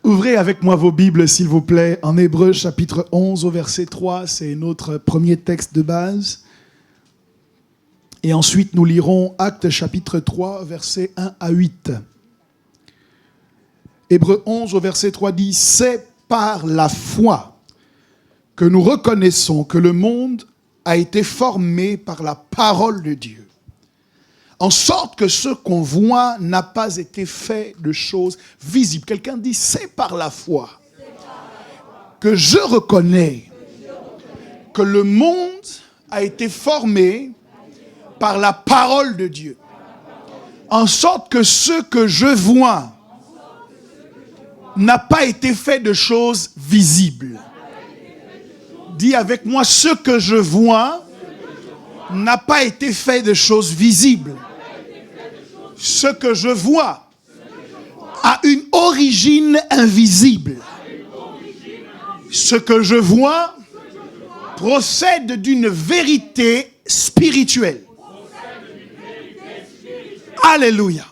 Ouvrez avec moi vos Bibles, s'il vous plaît, en Hébreux chapitre 11 au verset 3. C'est notre premier texte de base. Et ensuite, nous lirons Actes chapitre 3, versets 1 à 8. Hébreux 11 au verset 3 dit « C'est par la foi que nous reconnaissons que le monde a été formé par la parole de Dieu, en sorte que ce qu'on voit n'a pas été fait de choses visibles. » Quelqu'un dit, c'est par la foi que je reconnais que le monde a été formé par la parole de Dieu, en sorte que ce que je vois n'a pas été fait de choses visibles. Dis avec moi, ce que je vois n'a pas été fait de choses visibles. Ce que je vois a une origine invisible. Ce que je vois procède d'une vérité spirituelle. Alléluia.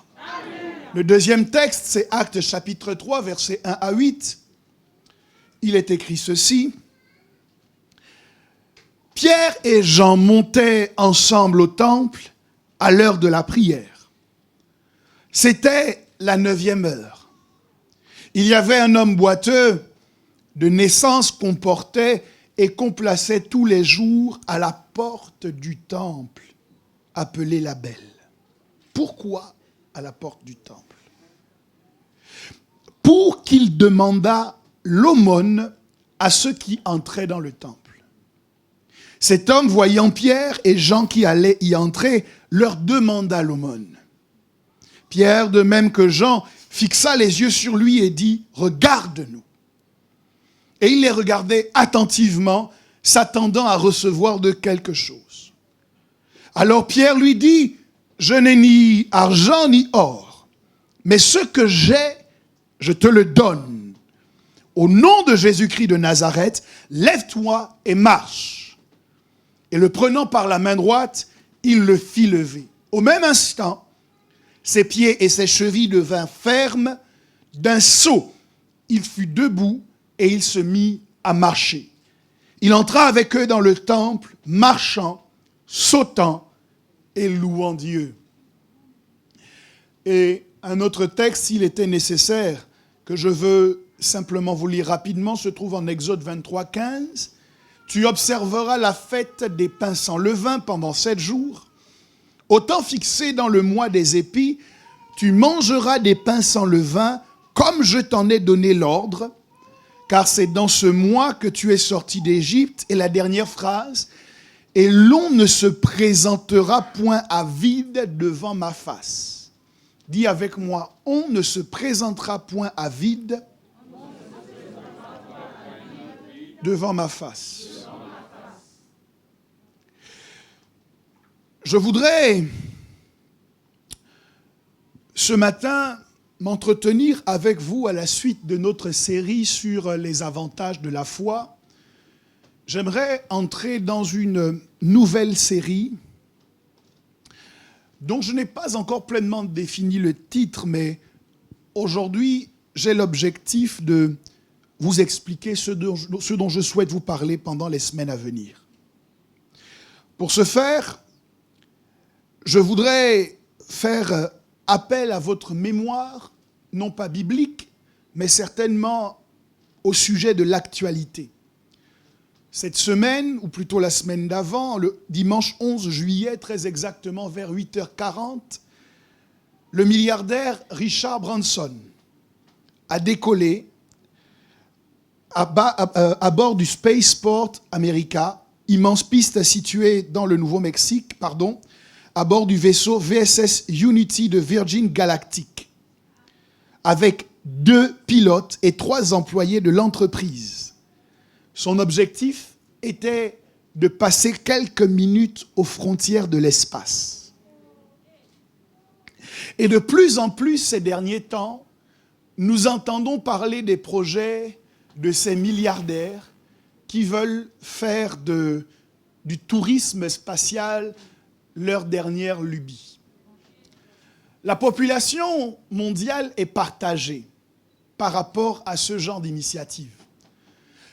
Le deuxième texte, c'est Actes chapitre 3, versets 1 à 8. Il est écrit ceci. Pierre et Jean montaient ensemble au temple à l'heure de la prière. C'était la 9e heure. Il y avait un homme boiteux de naissance qu'on portait et qu'on plaçait tous les jours à la porte du temple, appelée la Belle. Pourquoi à la porte du temple? Pour qu'il demandât l'aumône à ceux qui entraient dans le temple. Cet homme, voyant Pierre et Jean qui allaient y entrer, leur demanda l'aumône. Pierre, de même que Jean, fixa les yeux sur lui et dit « Regarde-nous ». Et il les regardait attentivement, s'attendant à recevoir de quelque chose. Alors Pierre lui dit « Je n'ai ni argent ni or, mais ce que j'ai, je te le donne. Au nom de Jésus-Christ de Nazareth, lève-toi et marche. » Et le prenant par la main droite, il le fit lever. Au même instant, ses pieds et ses chevilles devinrent fermes. D'un saut, il fut debout et il se mit à marcher. Il entra avec eux dans le temple, marchant, sautant et louant Dieu. Et un autre texte, s'il était nécessaire, que je veux simplement vous lire rapidement, se trouve en Exode 23, 15. Tu observeras la fête des pains sans levain pendant 7 jours. Au temps fixé dans le mois des épis, tu mangeras des pains sans levain, comme je t'en ai donné l'ordre, car c'est dans ce mois que tu es sorti d'Égypte. Et la dernière phrase, et l'on ne se présentera point à vide devant ma face. Dis avec moi, on ne se présentera point à vide devant ma face. Je voudrais ce matin m'entretenir avec vous à la suite de notre série sur les avantages de la foi. J'aimerais entrer dans une nouvelle série dont je n'ai pas encore pleinement défini le titre, mais aujourd'hui, j'ai l'objectif de vous expliquer ce dont je souhaite vous parler pendant les semaines à venir. Pour ce faire, je voudrais faire appel à votre mémoire, non pas biblique, mais certainement au sujet de l'actualité. Cette semaine, ou plutôt la semaine d'avant, le dimanche 11 juillet, très exactement vers 8h40, le milliardaire Richard Branson a décollé à bord du Spaceport America, immense piste située dans le Nouveau-Mexique, à bord du vaisseau VSS Unity de Virgin Galactic, avec 2 pilotes et 3 employés de l'entreprise. Son objectif était de passer quelques minutes aux frontières de l'espace. Et de plus en plus ces derniers temps, nous entendons parler des projets de ces milliardaires qui veulent faire du tourisme spatial leur dernière lubie. La population mondiale est partagée par rapport à ce genre d'initiative.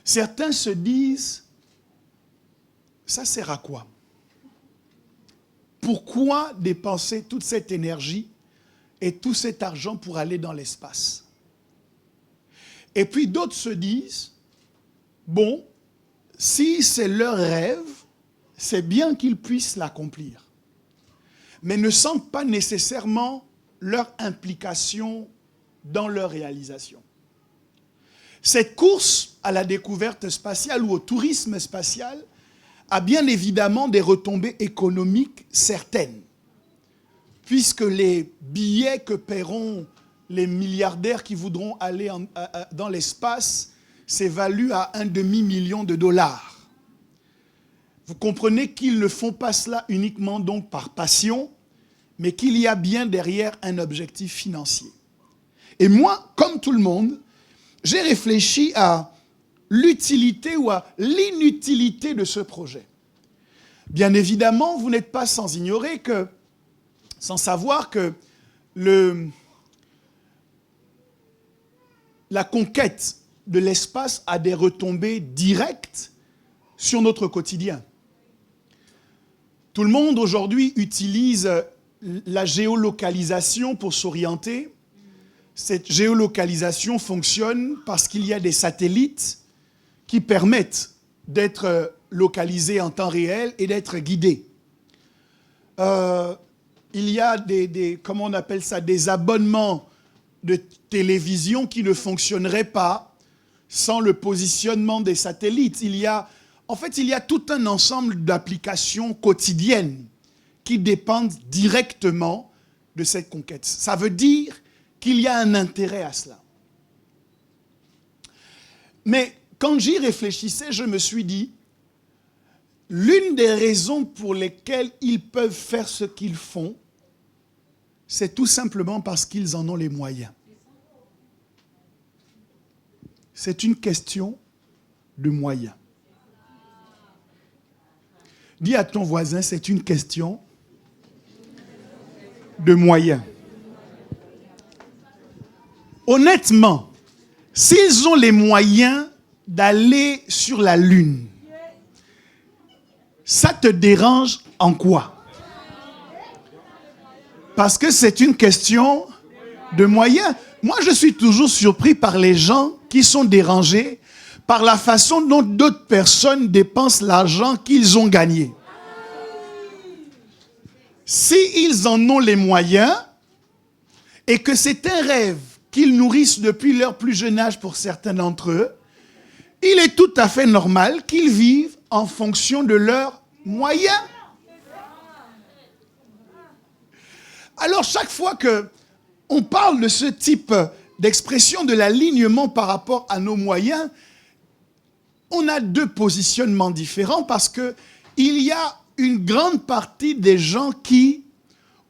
Certains se disent, ça sert à quoi? Pourquoi dépenser toute cette énergie et tout cet argent pour aller dans l'espace? Et puis d'autres se disent, bon, si c'est leur rêve, c'est bien qu'ils puissent l'accomplir, mais ne sentent pas nécessairement leur implication dans leur réalisation. Cette course à la découverte spatiale ou au tourisme spatial a bien évidemment des retombées économiques certaines, puisque les billets que paieront les milliardaires qui voudront aller dans l'espace s'évaluent à $500 000. Vous comprenez qu'ils ne font pas cela uniquement donc par passion, mais qu'il y a bien derrière un objectif financier. Et moi, comme tout le monde, j'ai réfléchi à l'utilité ou à l'inutilité de ce projet. Bien évidemment, vous n'êtes pas sans ignorer que, sans savoir que la conquête de l'espace a des retombées directes sur notre quotidien. Tout le monde aujourd'hui utilise la géolocalisation pour s'orienter. Cette géolocalisation fonctionne parce qu'il y a des satellites qui permettent d'être localisés en temps réel et d'être guidés. Il y a comment on appelle ça, des abonnements de télévision qui ne fonctionneraient pas sans le positionnement des satellites. Il y a tout un ensemble d'applications quotidiennes qui dépendent directement de cette conquête. Ça veut dire qu'il y a un intérêt à cela. Mais quand j'y réfléchissais, je me suis dit, l'une des raisons pour lesquelles ils peuvent faire ce qu'ils font, c'est tout simplement parce qu'ils en ont les moyens. C'est une question de moyens. Dis à ton voisin, c'est une question de moyens. Honnêtement, s'ils ont les moyens d'aller sur la Lune, ça te dérange en quoi? Parce que c'est une question de moyens. Moi, je suis toujours surpris par les gens qui sont dérangés par la façon dont d'autres personnes dépensent l'argent qu'ils ont gagné. S'ils en ont les moyens et que c'est un rêve qu'ils nourrissent depuis leur plus jeune âge pour certains d'entre eux, il est tout à fait normal qu'ils vivent en fonction de leurs moyens. Alors chaque fois qu'on parle de ce type d'expression de l'alignement par rapport à nos moyens, on a deux positionnements différents parce qu'il y a une grande partie des gens qui,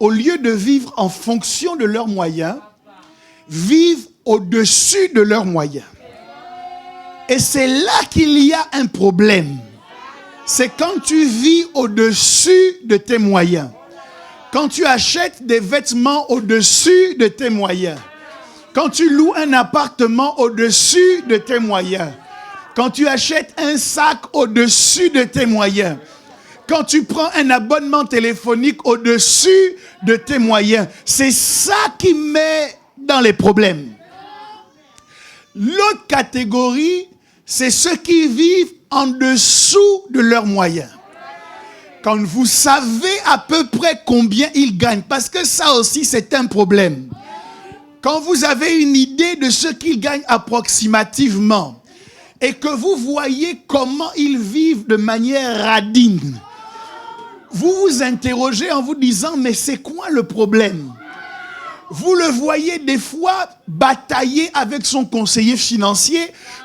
au lieu de vivre en fonction de leurs moyens, vivent au-dessus de leurs moyens. Et c'est là qu'il y a un problème. C'est quand tu vis au-dessus de tes moyens. Quand tu achètes des vêtements au-dessus de tes moyens. Quand tu loues un appartement au-dessus de tes moyens. Quand tu achètes un sac au-dessus de tes moyens. Quand tu prends un abonnement téléphonique au-dessus de tes moyens. C'est ça qui met dans les problèmes. L'autre catégorie, c'est ceux qui vivent en dessous de leurs moyens. Quand vous savez à peu près combien ils gagnent, parce que ça aussi c'est un problème. Quand vous avez une idée de ce qu'ils gagnent approximativement et que vous voyez comment ils vivent de manière radine, vous vous interrogez en vous disant, mais c'est quoi le problème? Vous le voyez des fois batailler avec son conseiller financier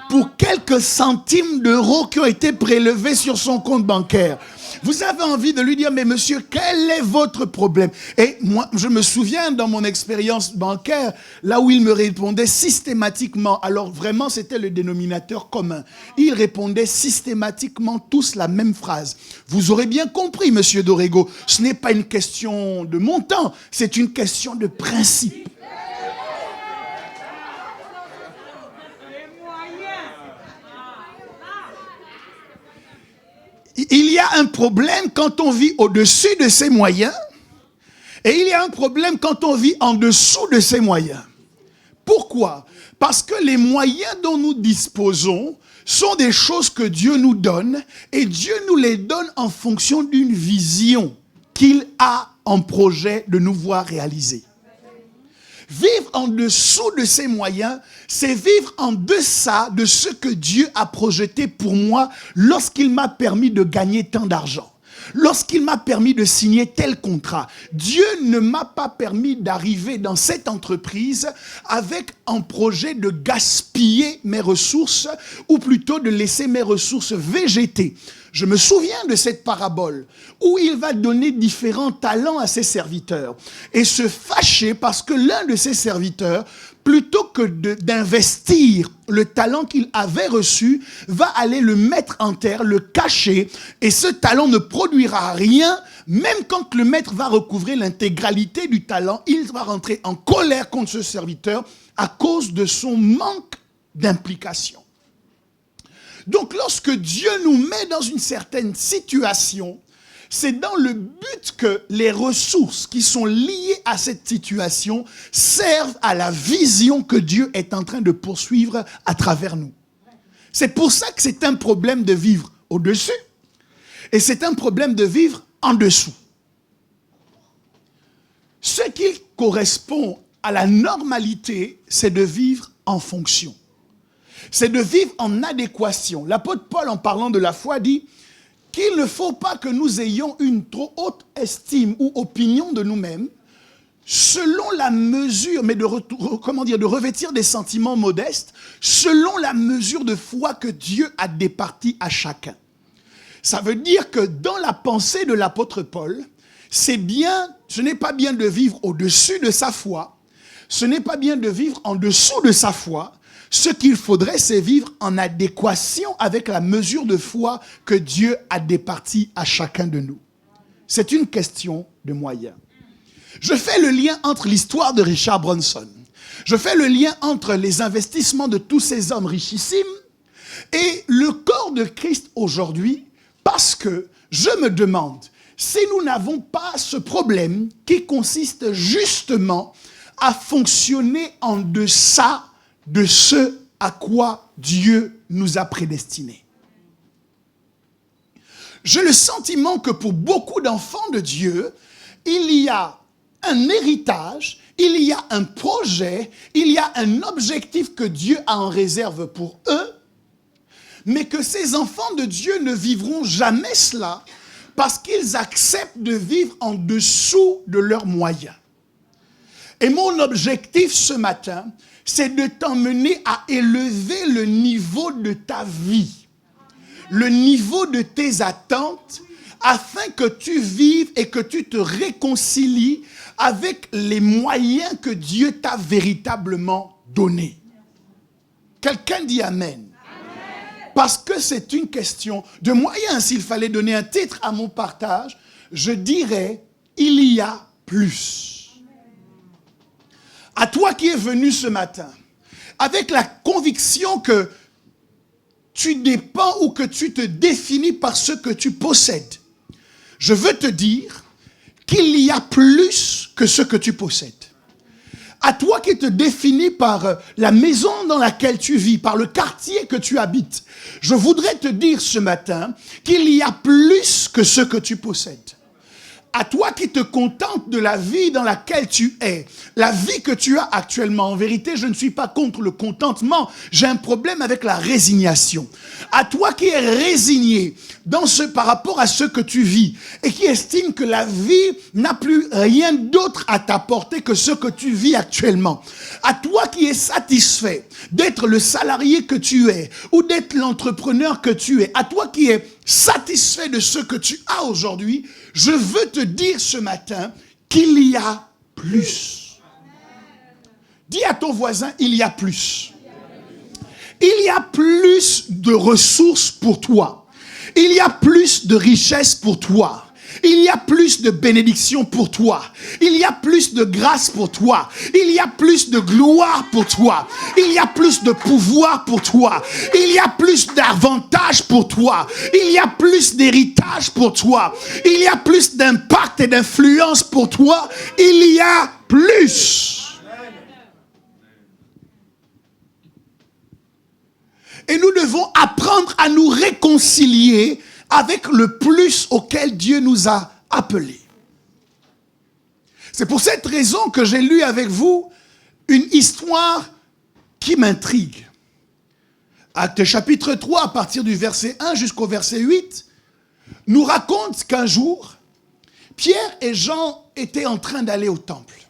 pour quelques centimes d'euros qui ont été prélevés sur son compte bancaire. Vous avez envie de lui dire, mais monsieur, quel est votre problème? Et moi, je me souviens dans mon expérience bancaire, là où il me répondait systématiquement, alors vraiment c'était le dénominateur commun. Il répondait systématiquement tous la même phrase. Vous aurez bien compris, monsieur Dorego, ce n'est pas une question de montant, c'est une question de principe. Il y a un problème quand on vit au-dessus de ses moyens et il y a un problème quand on vit en dessous de ses moyens. Pourquoi? Parce que les moyens dont nous disposons sont des choses que Dieu nous donne et Dieu nous les donne en fonction d'une vision qu'il a en projet de nous voir réaliser. Vivre en dessous de ses moyens, c'est vivre en deçà de ce que Dieu a projeté pour moi lorsqu'il m'a permis de gagner tant d'argent. Lorsqu'il m'a permis de signer tel contrat, Dieu ne m'a pas permis d'arriver dans cette entreprise avec un projet de gaspiller mes ressources ou plutôt de laisser mes ressources végéter. Je me souviens de cette parabole où il va donner différents talents à ses serviteurs et se fâcher parce que l'un de ses serviteurs, plutôt que d'investir le talent qu'il avait reçu, va aller le mettre en terre, le cacher, et ce talent ne produira rien. Même quand le maître va recouvrer l'intégralité du talent, il va rentrer en colère contre ce serviteur à cause de son manque d'implication. Donc lorsque Dieu nous met dans une certaine situation, c'est dans le but que les ressources qui sont liées à cette situation servent à la vision que Dieu est en train de poursuivre à travers nous. C'est pour ça que c'est un problème de vivre au-dessus et c'est un problème de vivre en dessous. Ce qui correspond à la normalité, c'est de vivre en fonction. C'est de vivre en adéquation. L'apôtre Paul, en parlant de la foi, dit qu'il ne faut pas que nous ayons une trop haute estime ou opinion de nous-mêmes, selon la mesure, mais de revêtir des sentiments modestes, selon la mesure de foi que Dieu a départie à chacun. Ça veut dire que dans la pensée de l'apôtre Paul, ce n'est pas bien de vivre au-dessus de sa foi, ce n'est pas bien de vivre en dessous de sa foi. Ce qu'il faudrait, c'est vivre en adéquation avec la mesure de foi que Dieu a départie à chacun de nous. C'est une question de moyens. Je fais le lien entre l'histoire de Richard Branson. Je fais le lien entre les investissements de tous ces hommes richissimes et le corps de Christ aujourd'hui, parce que je me demande si nous n'avons pas ce problème qui consiste justement à fonctionner en deçà de ce à quoi Dieu nous a prédestinés. J'ai le sentiment que pour beaucoup d'enfants de Dieu, il y a un héritage, il y a un projet, il y a un objectif que Dieu a en réserve pour eux, mais que ces enfants de Dieu ne vivront jamais cela parce qu'ils acceptent de vivre en dessous de leurs moyens. Et mon objectif ce matin, c'est de t'emmener à élever le niveau de ta vie, le niveau de tes attentes, afin que tu vives et que tu te réconcilies avec les moyens que Dieu t'a véritablement donnés. Quelqu'un dit Amen. Parce que c'est une question de moyens. S'il fallait donner un titre à mon partage, je dirais, il y a plus. À toi qui es venu ce matin, avec la conviction que tu dépends ou que tu te définis par ce que tu possèdes, je veux te dire qu'il y a plus que ce que tu possèdes. À toi qui te définis par la maison dans laquelle tu vis, par le quartier que tu habites, je voudrais te dire ce matin qu'il y a plus que ce que tu possèdes. À toi qui te contentes de la vie dans laquelle tu es, la vie que tu as actuellement. En vérité, je ne suis pas contre le contentement, j'ai un problème avec la résignation. À toi qui es résigné par rapport à ce que tu vis et qui estime que la vie n'a plus rien d'autre à t'apporter que ce que tu vis actuellement. À toi qui es satisfait d'être le salarié que tu es ou d'être l'entrepreneur que tu es. À toi qui es satisfait de ce que tu as aujourd'hui, je veux te dire ce matin qu'il y a plus. Dis à ton voisin, il y a plus. Il y a plus de ressources pour toi. Il y a plus de richesses pour toi. il y a plus de bénédiction pour toi. Il y a plus de grâce pour toi. Il y a plus de gloire pour toi. Il y a plus de pouvoir pour toi. Il y a plus d'avantages pour toi. Il y a plus d'héritage pour toi. Il y a plus d'impact et d'influence pour toi. Il y a plus. Et nous devons apprendre à nous réconcilier avec le plus auquel Dieu nous a appelés. C'est pour cette raison que j'ai lu avec vous une histoire qui m'intrigue. Actes chapitre 3, à partir du verset 1 jusqu'au verset 8, nous raconte qu'un jour, Pierre et Jean étaient en train d'aller au temple.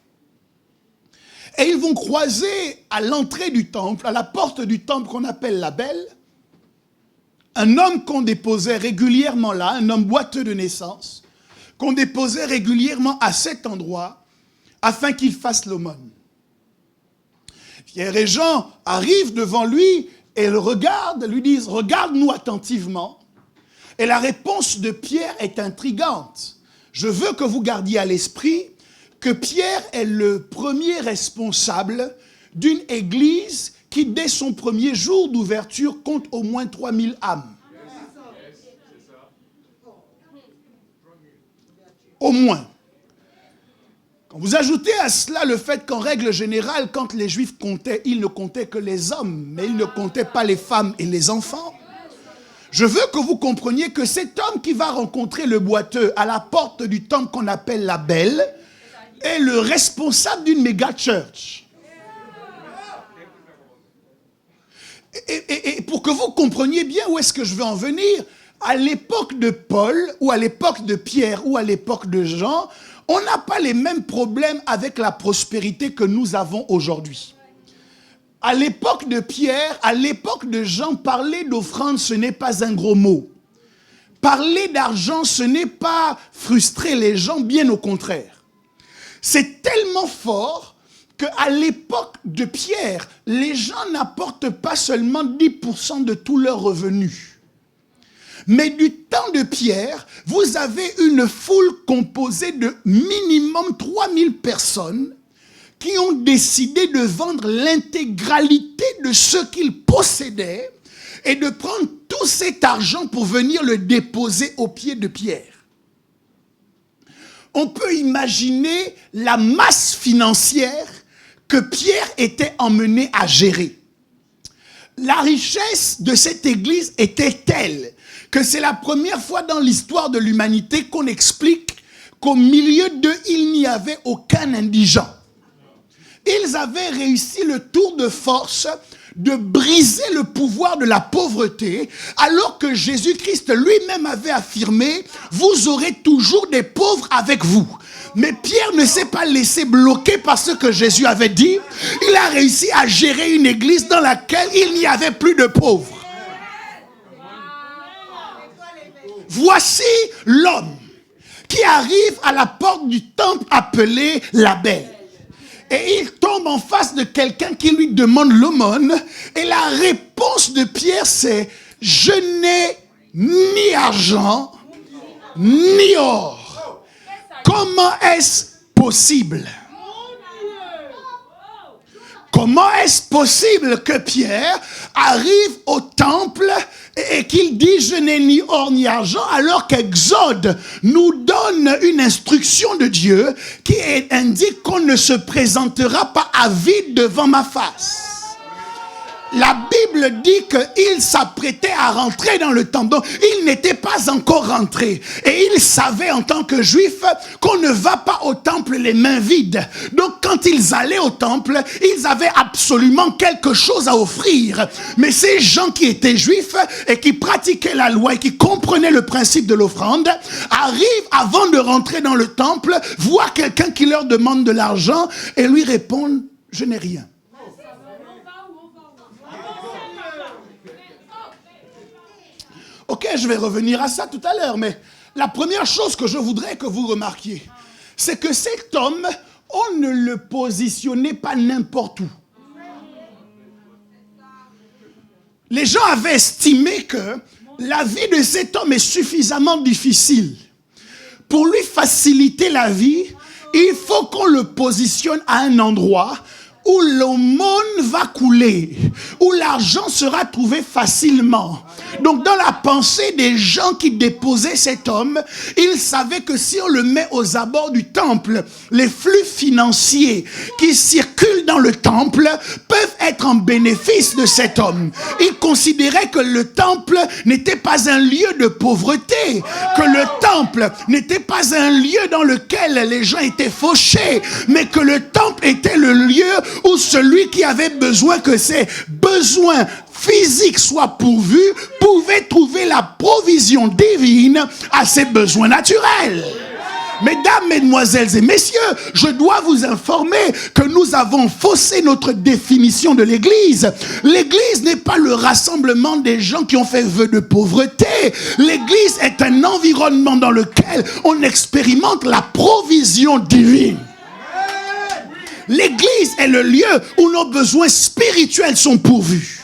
Et ils vont croiser à l'entrée du temple, à la porte du temple qu'on appelle la Belle, un homme qu'on déposait régulièrement là, un homme boiteux de naissance, qu'on déposait régulièrement à cet endroit, afin qu'il fasse l'aumône. Pierre et Jean arrivent devant lui et le regardent, lui disent « Regarde-nous attentivement ». Et la réponse de Pierre est intrigante. Je veux que vous gardiez à l'esprit que Pierre est le premier responsable d'une église qui, dès son premier jour d'ouverture, compte au moins 3000 âmes. Au moins. Quand vous ajoutez à cela le fait qu'en règle générale, quand les Juifs comptaient, ils ne comptaient que les hommes, mais ils ne comptaient pas les femmes et les enfants. Je veux que vous compreniez que cet homme qui va rencontrer le boiteux à la porte du temple qu'on appelle la Belle est le responsable d'une méga church. Et pour que vous compreniez bien où est-ce que je veux en venir, à l'époque de Paul, ou à l'époque de Pierre, ou à l'époque de Jean, on n'a pas les mêmes problèmes avec la prospérité que nous avons aujourd'hui. À l'époque de Pierre, à l'époque de Jean, parler d'offrande, ce n'est pas un gros mot. Parler d'argent, ce n'est pas frustrer les gens, bien au contraire. C'est tellement fort qu'à l'époque de Pierre, les gens n'apportent pas seulement 10% de tous leurs revenus. Mais du temps de Pierre, vous avez une foule composée de minimum 3000 personnes qui ont décidé de vendre l'intégralité de ce qu'ils possédaient et de prendre tout cet argent pour venir le déposer aux pieds de Pierre. On peut imaginer la masse financière que Pierre était emmené à gérer. La richesse de cette église était telle que c'est la première fois dans l'histoire de l'humanité qu'on explique qu'au milieu d'eux, il n'y avait aucun indigent. Ils avaient réussi le tour de force de briser le pouvoir de la pauvreté, alors que Jésus-Christ lui-même avait affirmé « Vous aurez toujours des pauvres avec vous ». Mais Pierre ne s'est pas laissé bloquer par ce que Jésus avait dit. Il a réussi à gérer une église dans laquelle il n'y avait plus de pauvres. Voici l'homme qui arrive à la porte du temple appelé la Belle. Et il tombe en face de quelqu'un qui lui demande l'aumône. Et la réponse de Pierre, c'est « Je n'ai ni argent, ni or. Comment est-ce possible ?» Comment est-ce possible que Pierre arrive au temple et qu'il dit « Je n'ai ni or ni argent » alors qu'Exode nous donne une instruction de Dieu qui indique qu'on ne se présentera pas à vide devant ma face. La Bible dit qu'il s'apprêtait à rentrer dans le temple. Donc, il n'était pas encore rentré. Et il savait en tant que juif qu'on ne va pas au temple les mains vides. Donc, quand ils allaient au temple, ils avaient absolument quelque chose à offrir. Mais ces gens qui étaient juifs et qui pratiquaient la loi et qui comprenaient le principe de l'offrande, arrivent avant de rentrer dans le temple, voient quelqu'un qui leur demande de l'argent et lui répondent « Je n'ai rien ». Ok, je vais revenir à ça tout à l'heure, mais la première chose que je voudrais que vous remarquiez, c'est que cet homme, on ne le positionnait pas n'importe où. Les gens avaient estimé que la vie de cet homme est suffisamment difficile pour lui faciliter la vie, il faut qu'on le positionne à un endroit où l'aumône va couler, où l'argent sera trouvé facilement. Donc dans la pensée des gens qui déposaient cet homme, ils savaient que si on le met aux abords du temple, les flux financiers qui circulent dans le temple peuvent être en bénéfice de cet homme. Ils considéraient que le temple n'était pas un lieu de pauvreté, que le temple n'était pas un lieu dans lequel les gens étaient fauchés, mais que le temple était le lieu où celui qui avait besoin que ses besoins physiques soient pourvus pouvait trouver la provision divine à ses besoins naturels. Mesdames, mesdemoiselles et messieurs, je dois vous informer que nous avons faussé notre définition de l'Église. L'Église n'est pas le rassemblement des gens qui ont fait vœu de pauvreté. L'Église est un environnement dans lequel on expérimente la provision divine. L'Église est le lieu où nos besoins spirituels sont pourvus.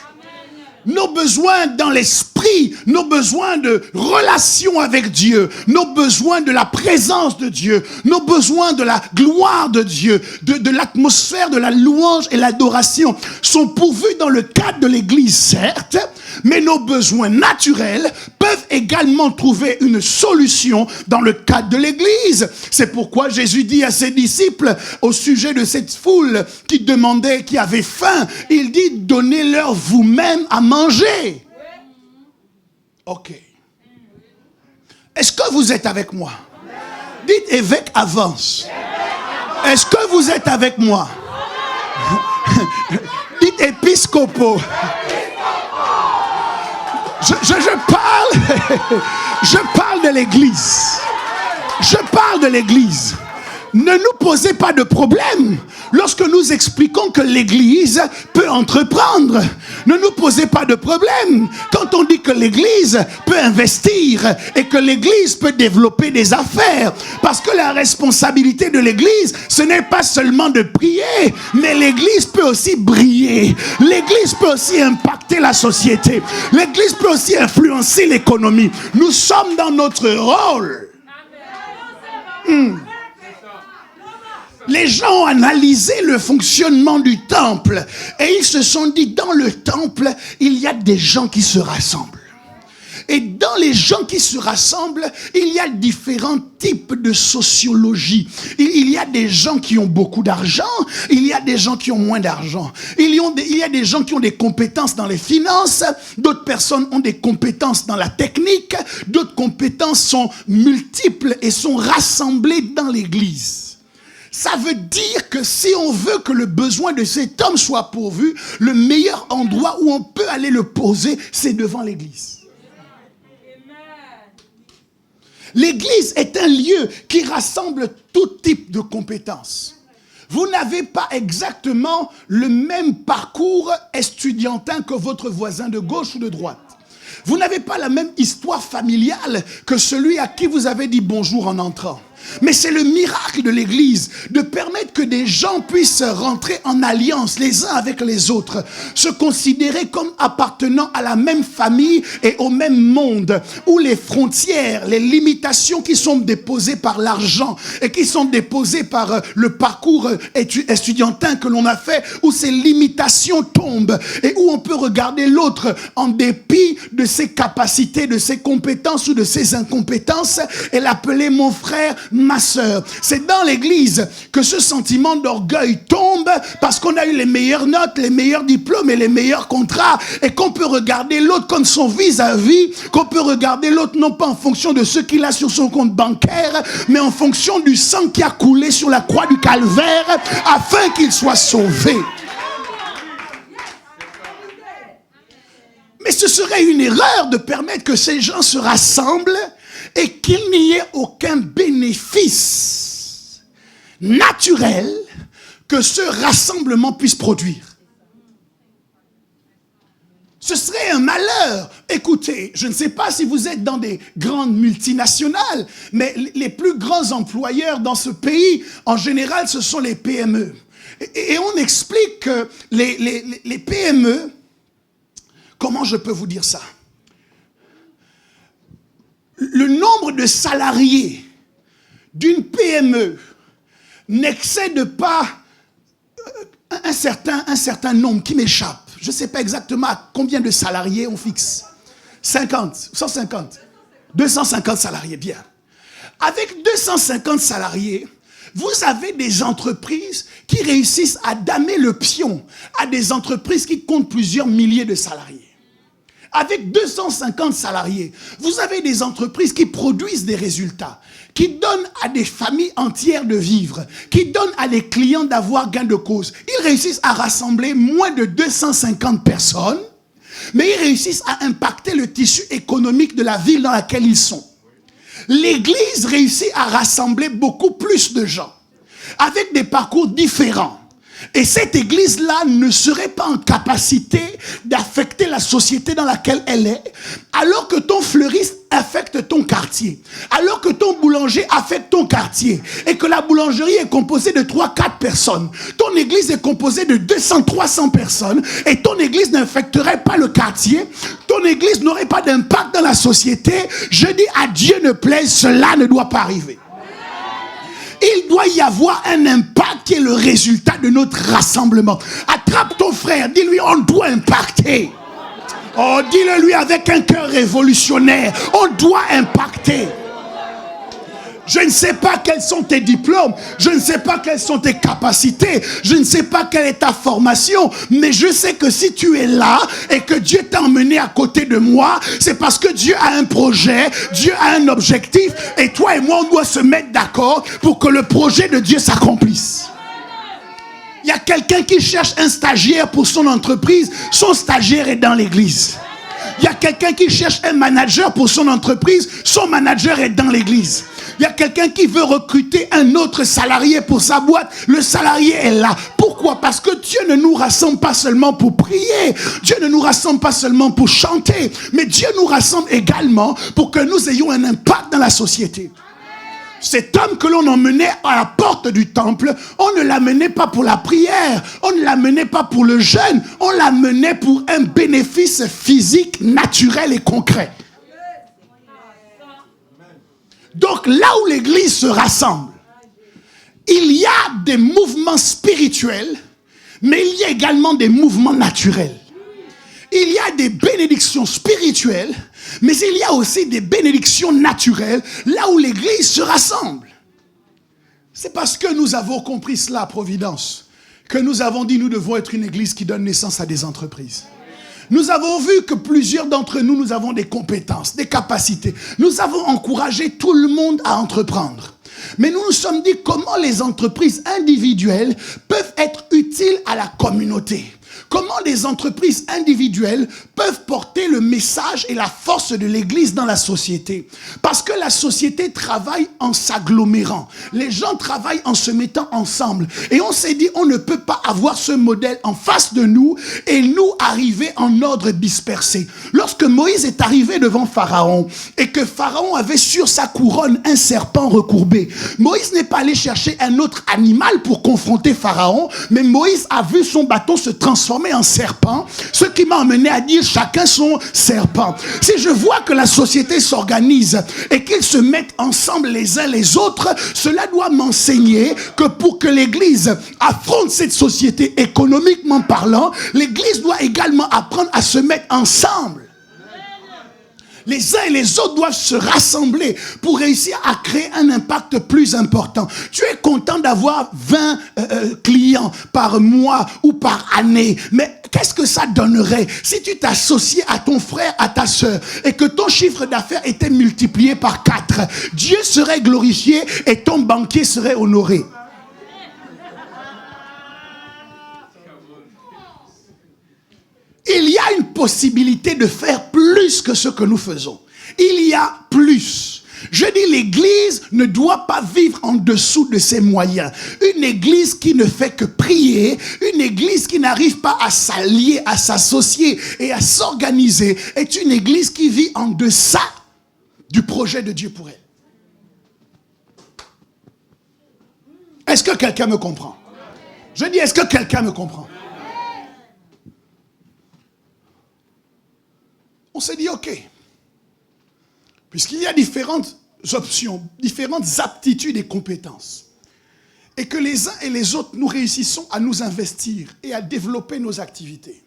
Nos besoins dans l'esprit, nos besoins de relation avec Dieu, nos besoins de la présence de Dieu, nos besoins de la gloire de Dieu, de l'atmosphère de la louange et l'adoration sont pourvus dans le cadre de l'Église, certes, mais nos besoins naturels peuvent également trouver une solution dans le cadre de l'Église. C'est pourquoi Jésus dit à ses disciples au sujet de cette foule qui demandait, qui avait faim, il dit: donnez-leur vous-même à manger. Ok. Est-ce que vous êtes avec moi? Dites: évêque avance. Est-ce que vous êtes avec moi? Dites: épiscopo. Je parle de l'Église. Je parle de l'Église. Ne nous posez pas de problème lorsque nous expliquons que l'Église peut entreprendre. Ne nous posez pas de problème quand on dit que l'Église peut investir et que l'Église peut développer des affaires. Parce que la responsabilité de l'Église, ce n'est pas seulement de prier, mais l'Église peut aussi briller. L'Église peut aussi impacter la société. L'Église peut aussi influencer l'économie. Nous sommes dans notre rôle. Les gens ont analysé le fonctionnement du temple et ils se sont dit: dans le temple, il y a des gens qui se rassemblent. Et dans les gens qui se rassemblent, il y a différents types de sociologie. Il y a des gens qui ont beaucoup d'argent, il y a des gens qui ont moins d'argent. Il y a des gens qui ont des compétences dans les finances, d'autres personnes ont des compétences dans la technique, d'autres compétences sont multiples et sont rassemblées dans l'Église. Ça veut dire que si on veut que le besoin de cet homme soit pourvu, le meilleur endroit où on peut aller le poser, c'est devant l'Église. L'Église est un lieu qui rassemble tout type de compétences. Vous n'avez pas exactement le même parcours estudiantin que votre voisin de gauche ou de droite. Vous n'avez pas la même histoire familiale que celui à qui vous avez dit bonjour en entrant. Mais c'est le miracle de l'Église de permettre que des gens puissent rentrer en alliance les uns avec les autres, se considérer comme appartenant à la même famille et au même monde, où les frontières, les limitations qui sont déposées par l'argent et qui sont déposées par le parcours estudiantin que l'on a fait, où ces limitations tombent et où on peut regarder l'autre en dépit de ses capacités, de ses compétences ou de ses incompétences et l'appeler mon frère, ma sœur. C'est dans l'Église que ce sentiment d'orgueil tombe parce qu'on a eu les meilleures notes, les meilleurs diplômes et les meilleurs contrats et qu'on peut regarder l'autre comme son vis-à-vis, qu'on peut regarder l'autre non pas en fonction de ce qu'il a sur son compte bancaire, mais en fonction du sang qui a coulé sur la croix du calvaire afin qu'il soit sauvé. Mais ce serait une erreur de permettre que ces gens se rassemblent et qu'il n'y ait aucun bénéfice naturel que ce rassemblement puisse produire. Ce serait un malheur. Écoutez, je ne sais pas si vous êtes dans des grandes multinationales, mais les plus grands employeurs dans ce pays, en général, ce sont les PME. Et on explique que les PME, comment je peux vous dire ça? Le nombre de salariés d'une PME n'excède pas un certain nombre qui m'échappe. Je ne sais pas exactement à combien de salariés on fixe. 50, 150, 250 salariés, bien. Avec 250 salariés, vous avez des entreprises qui réussissent à damer le pion à des entreprises qui comptent plusieurs milliers de salariés. Avec 250 salariés, vous avez des entreprises qui produisent des résultats, qui donnent à des familles entières de vivre, qui donnent à des clients d'avoir gain de cause. Ils réussissent à rassembler moins de 250 personnes, mais ils réussissent à impacter le tissu économique de la ville dans laquelle ils sont. L'Église réussit à rassembler beaucoup plus de gens, avec des parcours différents. Et cette église-là ne serait pas en capacité d'affecter la société dans laquelle elle est, alors que ton fleuriste affecte ton quartier, alors que ton boulanger affecte ton quartier, et que la boulangerie est composée de 3-4 personnes. Ton église est composée de 200-300 personnes, et ton église n'affecterait pas le quartier, ton église n'aurait pas d'impact dans la société. Je dis à Dieu ne plaise, cela ne doit pas arriver. Il doit y avoir un impact qui est le résultat de notre rassemblement. Attrape ton frère, dis-lui on doit impacter. Oh, dis-le lui avec un cœur révolutionnaire. On doit impacter. Je ne sais pas quels sont tes diplômes, je ne sais pas quelles sont tes capacités, je ne sais pas quelle est ta formation, mais je sais que si tu es là et que Dieu t'a emmené à côté de moi, c'est parce que Dieu a un projet, Dieu a un objectif, et toi et moi on doit se mettre d'accord pour que le projet de Dieu s'accomplisse. Il y a quelqu'un qui cherche un stagiaire pour son entreprise, son stagiaire est dans l'église. Il y a quelqu'un qui cherche un manager pour son entreprise, son manager est dans l'église. Il y a quelqu'un qui veut recruter un autre salarié pour sa boîte, le salarié est là. Pourquoi? Parce que Dieu ne nous rassemble pas seulement pour prier, Dieu ne nous rassemble pas seulement pour chanter, mais Dieu nous rassemble également pour que nous ayons un impact dans la société. Cet homme que l'on emmenait à la porte du temple, on ne l'amenait pas pour la prière, on ne l'amenait pas pour le jeûne, on l'amenait pour un bénéfice physique, naturel et concret. Donc là où l'église se rassemble, il y a des mouvements spirituels, mais il y a également des mouvements naturels. Il y a des bénédictions spirituelles, mais il y a aussi des bénédictions naturelles, là où l'église se rassemble. C'est parce que nous avons compris cela à Providence, que nous avons dit nous devons être une église qui donne naissance à des entreprises. Nous avons vu que plusieurs d'entre nous, nous avons des compétences, des capacités. Nous avons encouragé tout le monde à entreprendre. Mais nous nous sommes dit comment les entreprises individuelles peuvent être utiles à la communauté. Comment les entreprises individuelles peuvent porter le message et la force de l'Église dans la société. Parce que la société travaille en s'agglomérant. Les gens travaillent en se mettant ensemble. Et on s'est dit, on ne peut pas avoir ce modèle en face de nous et nous arriver en ordre dispersé. Lorsque Moïse est arrivé devant Pharaon et que Pharaon avait sur sa couronne un serpent recourbé, Moïse n'est pas allé chercher un autre animal pour confronter Pharaon, mais Moïse a vu son bâton se transformer en serpent, ce qui m'a amené à dire chacun son serpent. Si je vois que la société s'organise et qu'ils se mettent ensemble les uns les autres, cela doit m'enseigner que pour que l'église affronte cette société économiquement parlant, l'église doit également apprendre à se mettre ensemble. Les uns et les autres doivent se rassembler pour réussir à créer un impact plus important. Tu es content d'avoir 20 clients par mois ou par année, mais qu'est-ce que ça donnerait si tu t'associais à ton frère, à ta soeur, et que ton chiffre d'affaires était multiplié par 4? Dieu serait glorifié et ton banquier serait honoré. Il y a une possibilité de faire plus que ce que nous faisons. Il y a plus. Je dis, l'église ne doit pas vivre en dessous de ses moyens. Une église qui ne fait que prier, une église qui n'arrive pas à s'allier, à s'associer et à s'organiser, est une église qui vit en deçà du projet de Dieu pour elle. Est-ce que quelqu'un me comprend? Je dis, est-ce que quelqu'un me comprend? On s'est dit, ok, puisqu'il y a différentes options, différentes aptitudes et compétences. Et que les uns et les autres, nous réussissons à nous investir et à développer nos activités.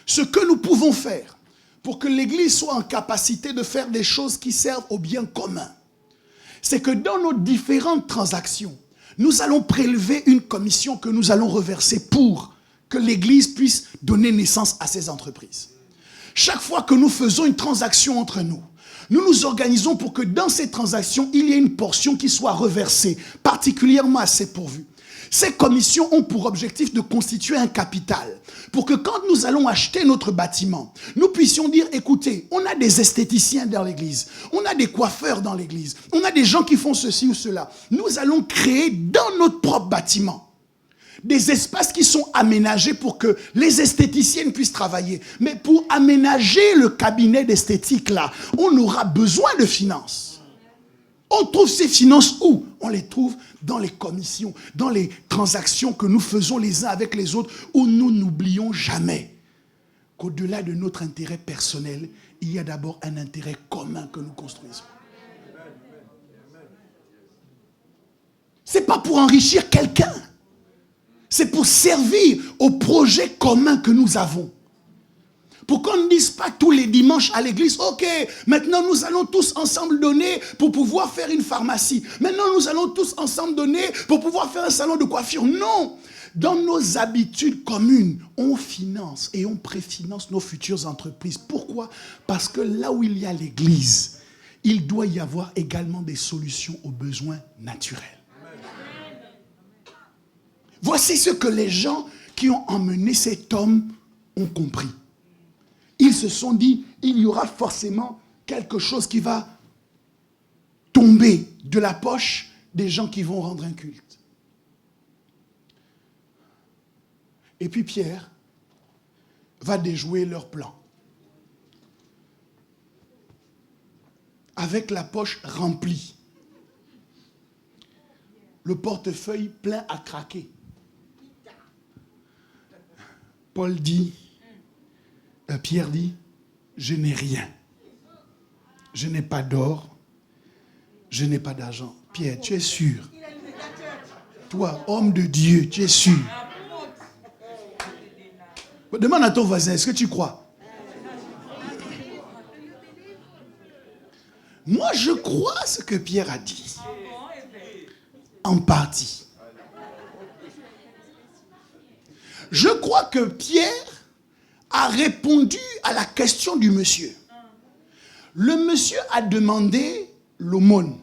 Ce que nous pouvons faire pour que l'Église soit en capacité de faire des choses qui servent au bien commun, c'est que dans nos différentes transactions, nous allons prélever une commission que nous allons reverser pour que l'Église puisse donner naissance à ces entreprises. Chaque fois que nous faisons une transaction entre nous, nous nous organisons pour que dans ces transactions, il y ait une portion qui soit reversée, particulièrement à ces pourvus. Ces commissions ont pour objectif de constituer un capital pour que quand nous allons acheter notre bâtiment, nous puissions dire, écoutez, on a des esthéticiens dans l'église, on a des coiffeurs dans l'église, on a des gens qui font ceci ou cela. Nous allons créer dans notre propre bâtiment des espaces qui sont aménagés pour que les esthéticiennes puissent travailler. Mais pour aménager le cabinet d'esthétique là, on aura besoin de finances. On trouve ces finances où? On les trouve dans les commissions, dans les transactions que nous faisons les uns avec les autres, où nous n'oublions jamais qu'au-delà de notre intérêt personnel, il y a d'abord un intérêt commun que nous construisons. Ce n'est pas pour enrichir quelqu'un. C'est pour servir au projet commun que nous avons. Pour qu'on ne dise pas tous les dimanches à l'église, ok, maintenant nous allons tous ensemble donner pour pouvoir faire une pharmacie. Maintenant nous allons tous ensemble donner pour pouvoir faire un salon de coiffure. Non, dans nos habitudes communes, on finance et on préfinance nos futures entreprises. Pourquoi? Parce que là où il y a l'église, il doit y avoir également des solutions aux besoins naturels. Voici ce que les gens qui ont emmené cet homme ont compris. Ils se sont dit, il y aura forcément quelque chose qui va tomber de la poche des gens qui vont rendre un culte. Et puis Pierre va déjouer leur plan. Avec la poche remplie. Le portefeuille plein à craquer. Pierre dit, je n'ai rien. Je n'ai pas d'or. Je n'ai pas d'argent. Pierre, tu es sûr? Toi, homme de Dieu, tu es sûr? Demande à ton voisin, est-ce que tu crois? Moi, je crois ce que Pierre a dit. En partie. Je crois que Pierre a répondu à la question du monsieur. Le monsieur a demandé l'aumône.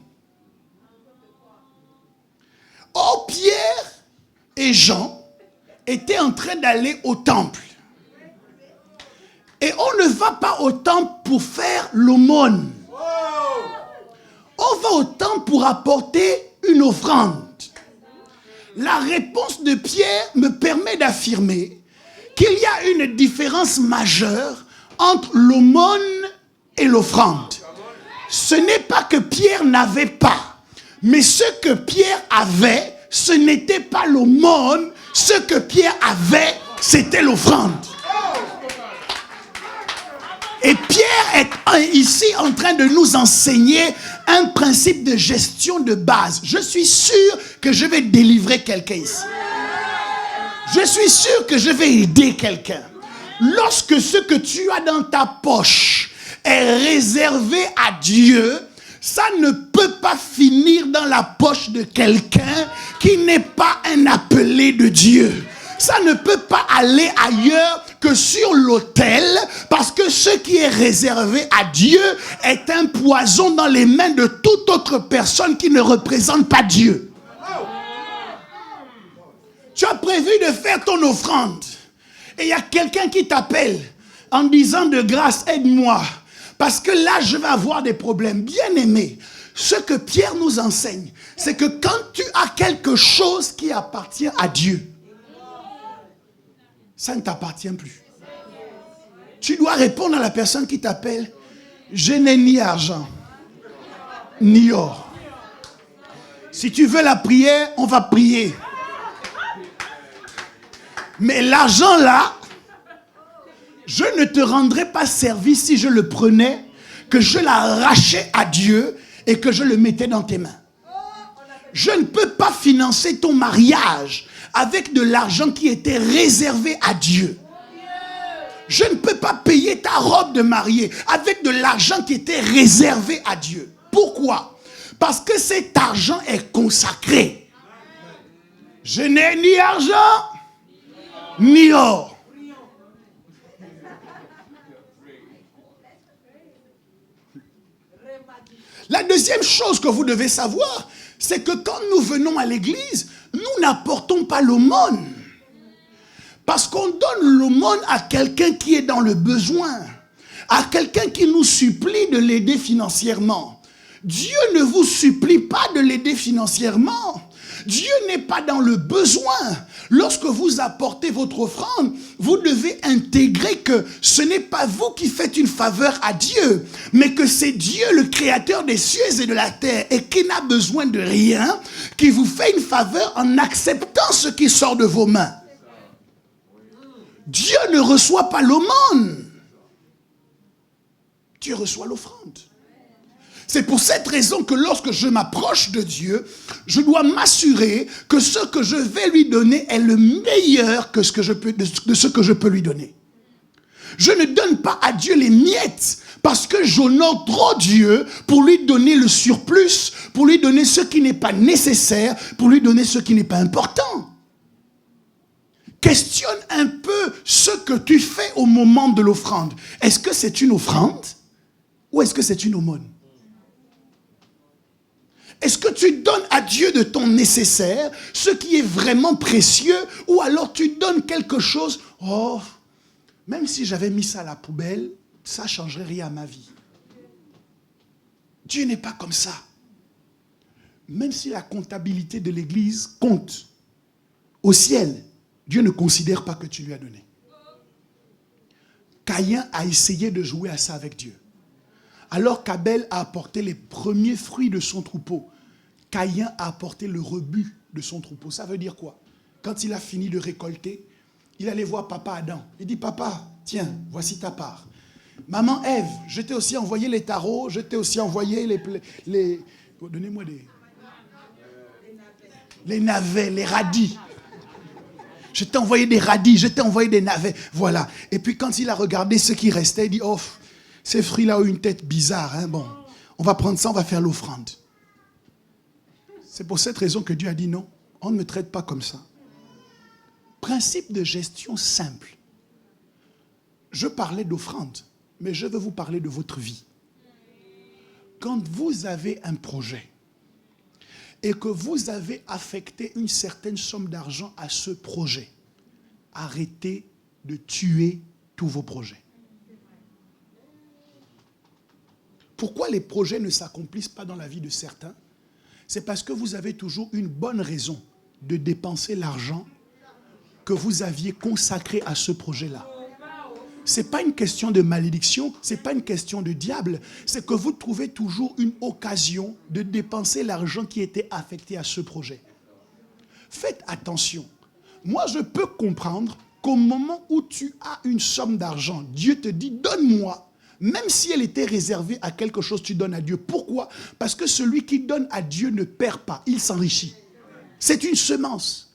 Or, Pierre et Jean étaient en train d'aller au temple. Et on ne va pas au temple pour faire l'aumône. On va au temple pour apporter une offrande. La réponse de Pierre me permet d'affirmer qu'il y a une différence majeure entre l'aumône et l'offrande. Ce n'est pas que Pierre n'avait pas, mais ce que Pierre avait, ce n'était pas l'aumône, ce que Pierre avait, c'était l'offrande. Et Pierre est ici en train de nous enseigner un principe de gestion de base. Je suis sûr que je vais délivrer quelqu'un ici. Je suis sûr que je vais aider quelqu'un. Lorsque ce que tu as dans ta poche est réservé à Dieu, ça ne peut pas finir dans la poche de quelqu'un qui n'est pas un appelé de Dieu. Ça ne peut pas aller ailleurs que sur l'autel, parce que ce qui est réservé à Dieu est un poison dans les mains de toute autre personne qui ne représente pas Dieu. Tu as prévu de faire ton offrande et il y a quelqu'un qui t'appelle en disant de grâce, aide-moi, parce que là je vais avoir des problèmes. Bien aimé, ce que Pierre nous enseigne, c'est que quand tu as quelque chose qui appartient à Dieu, ça ne t'appartient plus. Tu dois répondre à la personne qui t'appelle, je n'ai ni argent, ni or. Si tu veux la prière, on va prier. Mais l'argent là, je ne te rendrai pas service si je le prenais, que je l'arrachais à Dieu et que je le mettais dans tes mains. Je ne peux pas financer ton mariage avec de l'argent qui était réservé à Dieu. Je ne peux pas payer ta robe de mariée avec de l'argent qui était réservé à Dieu. Pourquoi? Parce que cet argent est consacré. Je n'ai ni argent, ni or. La deuxième chose que vous devez savoir, c'est que quand nous venons à l'église, nous n'apportons pas l'aumône. Parce qu'on donne l'aumône à quelqu'un qui est dans le besoin, à quelqu'un qui nous supplie de l'aider financièrement. Dieu ne vous supplie pas de l'aider financièrement. Dieu n'est pas dans le besoin. Lorsque vous apportez votre offrande, vous devez intégrer que ce n'est pas vous qui faites une faveur à Dieu, mais que c'est Dieu, le créateur des cieux et de la terre, et qui n'a besoin de rien, qui vous fait une faveur en acceptant ce qui sort de vos mains. Dieu ne reçoit pas l'aumône. Dieu reçoit l'offrande. C'est pour cette raison que lorsque je m'approche de Dieu, je dois m'assurer que ce que je vais lui donner est le meilleur que de ce que je peux lui donner. Je ne donne pas à Dieu les miettes parce que j'honore trop Dieu pour lui donner le surplus, pour lui donner ce qui n'est pas nécessaire, pour lui donner ce qui n'est pas important. Questionne un peu ce que tu fais au moment de l'offrande. Est-ce que c'est une offrande ou est-ce que c'est une aumône? Est-ce que tu donnes à Dieu de ton nécessaire, ce qui est vraiment précieux, ou alors tu donnes quelque chose, oh, même si j'avais mis ça à la poubelle, ça ne changerait rien à ma vie. Dieu n'est pas comme ça. Même si la comptabilité de l'Église compte, au ciel, Dieu ne considère pas que tu lui as donné. Caïn a essayé de jouer à ça avec Dieu. Alors qu'Abel a apporté les premiers fruits de son troupeau, Caïn a apporté le rebut de son troupeau. Ça veut dire quoi? Quand il a fini de récolter, il allait voir papa Adam. Il dit, papa, tiens, voici ta part. Maman Ève, je t'ai aussi envoyé les tarots, je t'ai aussi envoyé les donnez-moi les navets, les radis. Je t'ai envoyé des radis, je t'ai envoyé des navets. Voilà. Et puis quand il a regardé ce qui restait, il dit, oh, ces fruits-là ont une tête bizarre. Hein? Bon, on va prendre ça, on va faire l'offrande. C'est pour cette raison que Dieu a dit non, on ne me traite pas comme ça. Principe de gestion simple. Je parlais d'offrande, mais je veux vous parler de votre vie. Quand vous avez un projet et que vous avez affecté une certaine somme d'argent à ce projet, arrêtez de tuer tous vos projets. Pourquoi les projets ne s'accomplissent pas dans la vie de certains? C'est parce que vous avez toujours une bonne raison de dépenser l'argent que vous aviez consacré à ce projet-là. Ce n'est pas une question de malédiction, ce n'est pas une question de diable, c'est que vous trouvez toujours une occasion de dépenser l'argent qui était affecté à ce projet. Faites attention. Moi, je peux comprendre qu'au moment où tu as une somme d'argent, Dieu te dit, donne-moi. Même si elle était réservée à quelque chose, tu donnes à Dieu. Pourquoi? Parce que celui qui donne à Dieu ne perd pas, il s'enrichit. C'est une semence.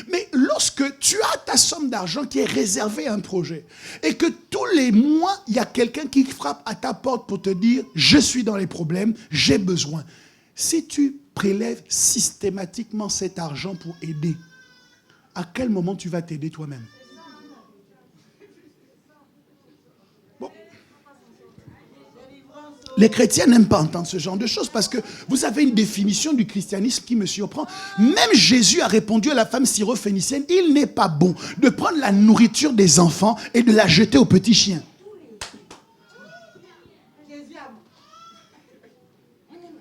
Mais lorsque tu as ta somme d'argent qui est réservée à un projet et que tous les mois, il y a quelqu'un qui frappe à ta porte pour te dire « Je suis dans les problèmes, j'ai besoin ». Si tu prélèves systématiquement cet argent pour aider, à quel moment tu vas t'aider toi-même? Les chrétiens n'aiment pas entendre ce genre de choses parce que vous avez une définition du christianisme qui me surprend. Même Jésus a répondu à la femme syrophénicienne, il n'est pas bon de prendre la nourriture des enfants et de la jeter aux petits chiens.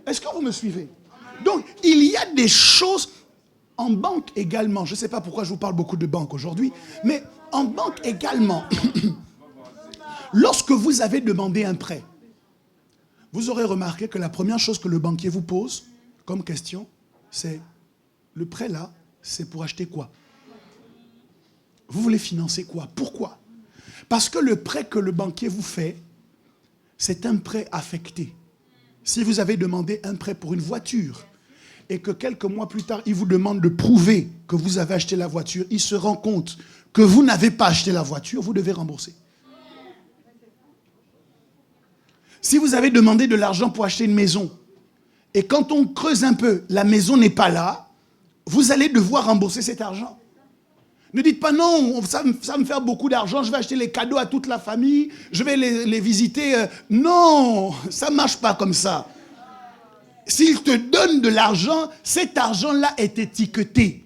Est-ce que vous me suivez? Donc, il y a des choses en banque également. Je ne sais pas pourquoi je vous parle beaucoup de banque aujourd'hui, mais en banque également, lorsque vous avez demandé un prêt, vous aurez remarqué que la première chose que le banquier vous pose comme question, c'est le prêt là, c'est pour acheter quoi? Vous voulez financer quoi? Pourquoi? Parce que le prêt que le banquier vous fait, c'est un prêt affecté. Si vous avez demandé un prêt pour une voiture et que quelques mois plus tard, il vous demande de prouver que vous avez acheté la voiture, il se rend compte que vous n'avez pas acheté la voiture, vous devez rembourser. Si vous avez demandé de l'argent pour acheter une maison et quand on creuse un peu, la maison n'est pas là, vous allez devoir rembourser cet argent. Ne dites pas non, ça va me faire beaucoup d'argent, je vais acheter les cadeaux à toute la famille, je vais les visiter. Non, ça ne marche pas comme ça. S'il te donne de l'argent, cet argent-là est étiqueté.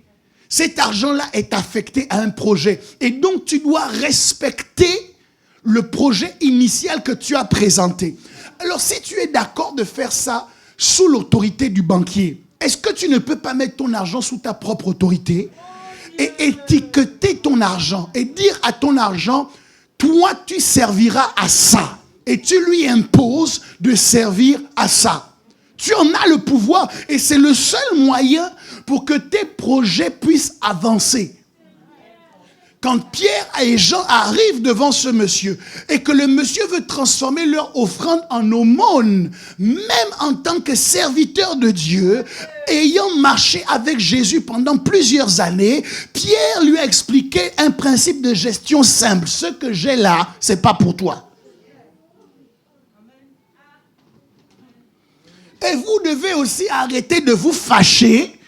Cet argent-là est affecté à un projet. Et donc, tu dois respecter le projet initial que tu as présenté. Alors, si tu es d'accord de faire ça sous l'autorité du banquier, est-ce que tu ne peux pas mettre ton argent sous ta propre autorité et étiqueter ton argent et dire à ton argent, toi, tu serviras à ça. Et tu lui imposes de servir à ça. Tu en as le pouvoir et c'est le seul moyen pour que tes projets puissent avancer. Quand Pierre et Jean arrivent devant ce monsieur et que le monsieur veut transformer leur offrande en aumône, même en tant que serviteur de Dieu, ayant marché avec Jésus pendant plusieurs années, Pierre lui a expliqué un principe de gestion simple. Ce que j'ai là, c'est pas pour toi. Et vous devez aussi arrêter de vous fâcher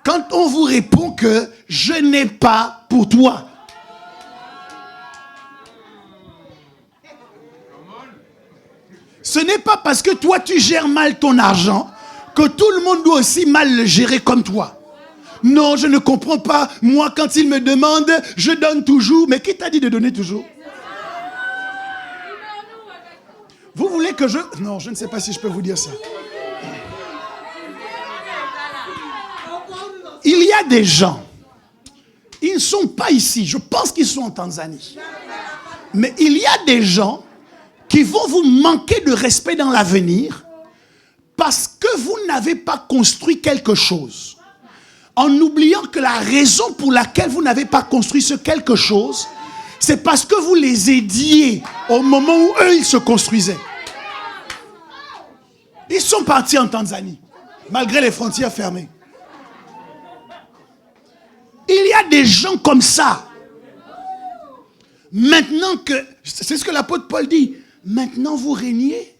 quand on vous répond que je n'ai pas pour toi. Ce n'est pas parce que toi tu gères mal ton argent que tout le monde doit aussi mal le gérer comme toi. Non, je ne comprends pas. Moi, quand il me demande, je donne toujours. Mais qui t'a dit de donner toujours? Vous voulez que je... Non, je ne sais pas si je peux vous dire ça. Il y a des gens, ils ne sont pas ici, je pense qu'ils sont en Tanzanie. Mais il y a des gens qui vont vous manquer de respect dans l'avenir parce que vous n'avez pas construit quelque chose. En oubliant que la raison pour laquelle vous n'avez pas construit ce quelque chose, c'est parce que vous les aidiez au moment où eux, ils se construisaient. Ils sont partis en Tanzanie, malgré les frontières fermées. Il y a des gens comme ça. Maintenant que, c'est ce que l'apôtre Paul dit, maintenant vous régnez.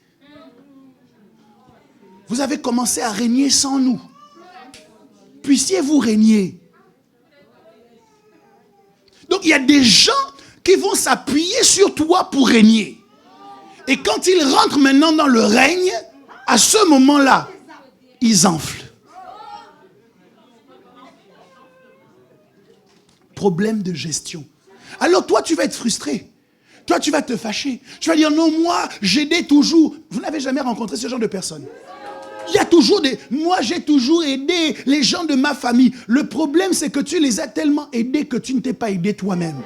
Vous avez commencé à régner sans nous. Puissiez-vous régner. Donc il y a des gens qui vont s'appuyer sur toi pour régner. Et quand ils rentrent maintenant dans le règne, à ce moment-là, ils enflent. Problème de gestion. Alors toi, tu vas être frustré. Toi, tu vas te fâcher. Tu vas dire, non, moi, j'aidais toujours. Vous n'avez jamais rencontré ce genre de personnes. Il y a toujours des... Moi, j'ai toujours aidé les gens de ma famille. Le problème, c'est que tu les as tellement aidés que tu ne t'es pas aidé toi-même.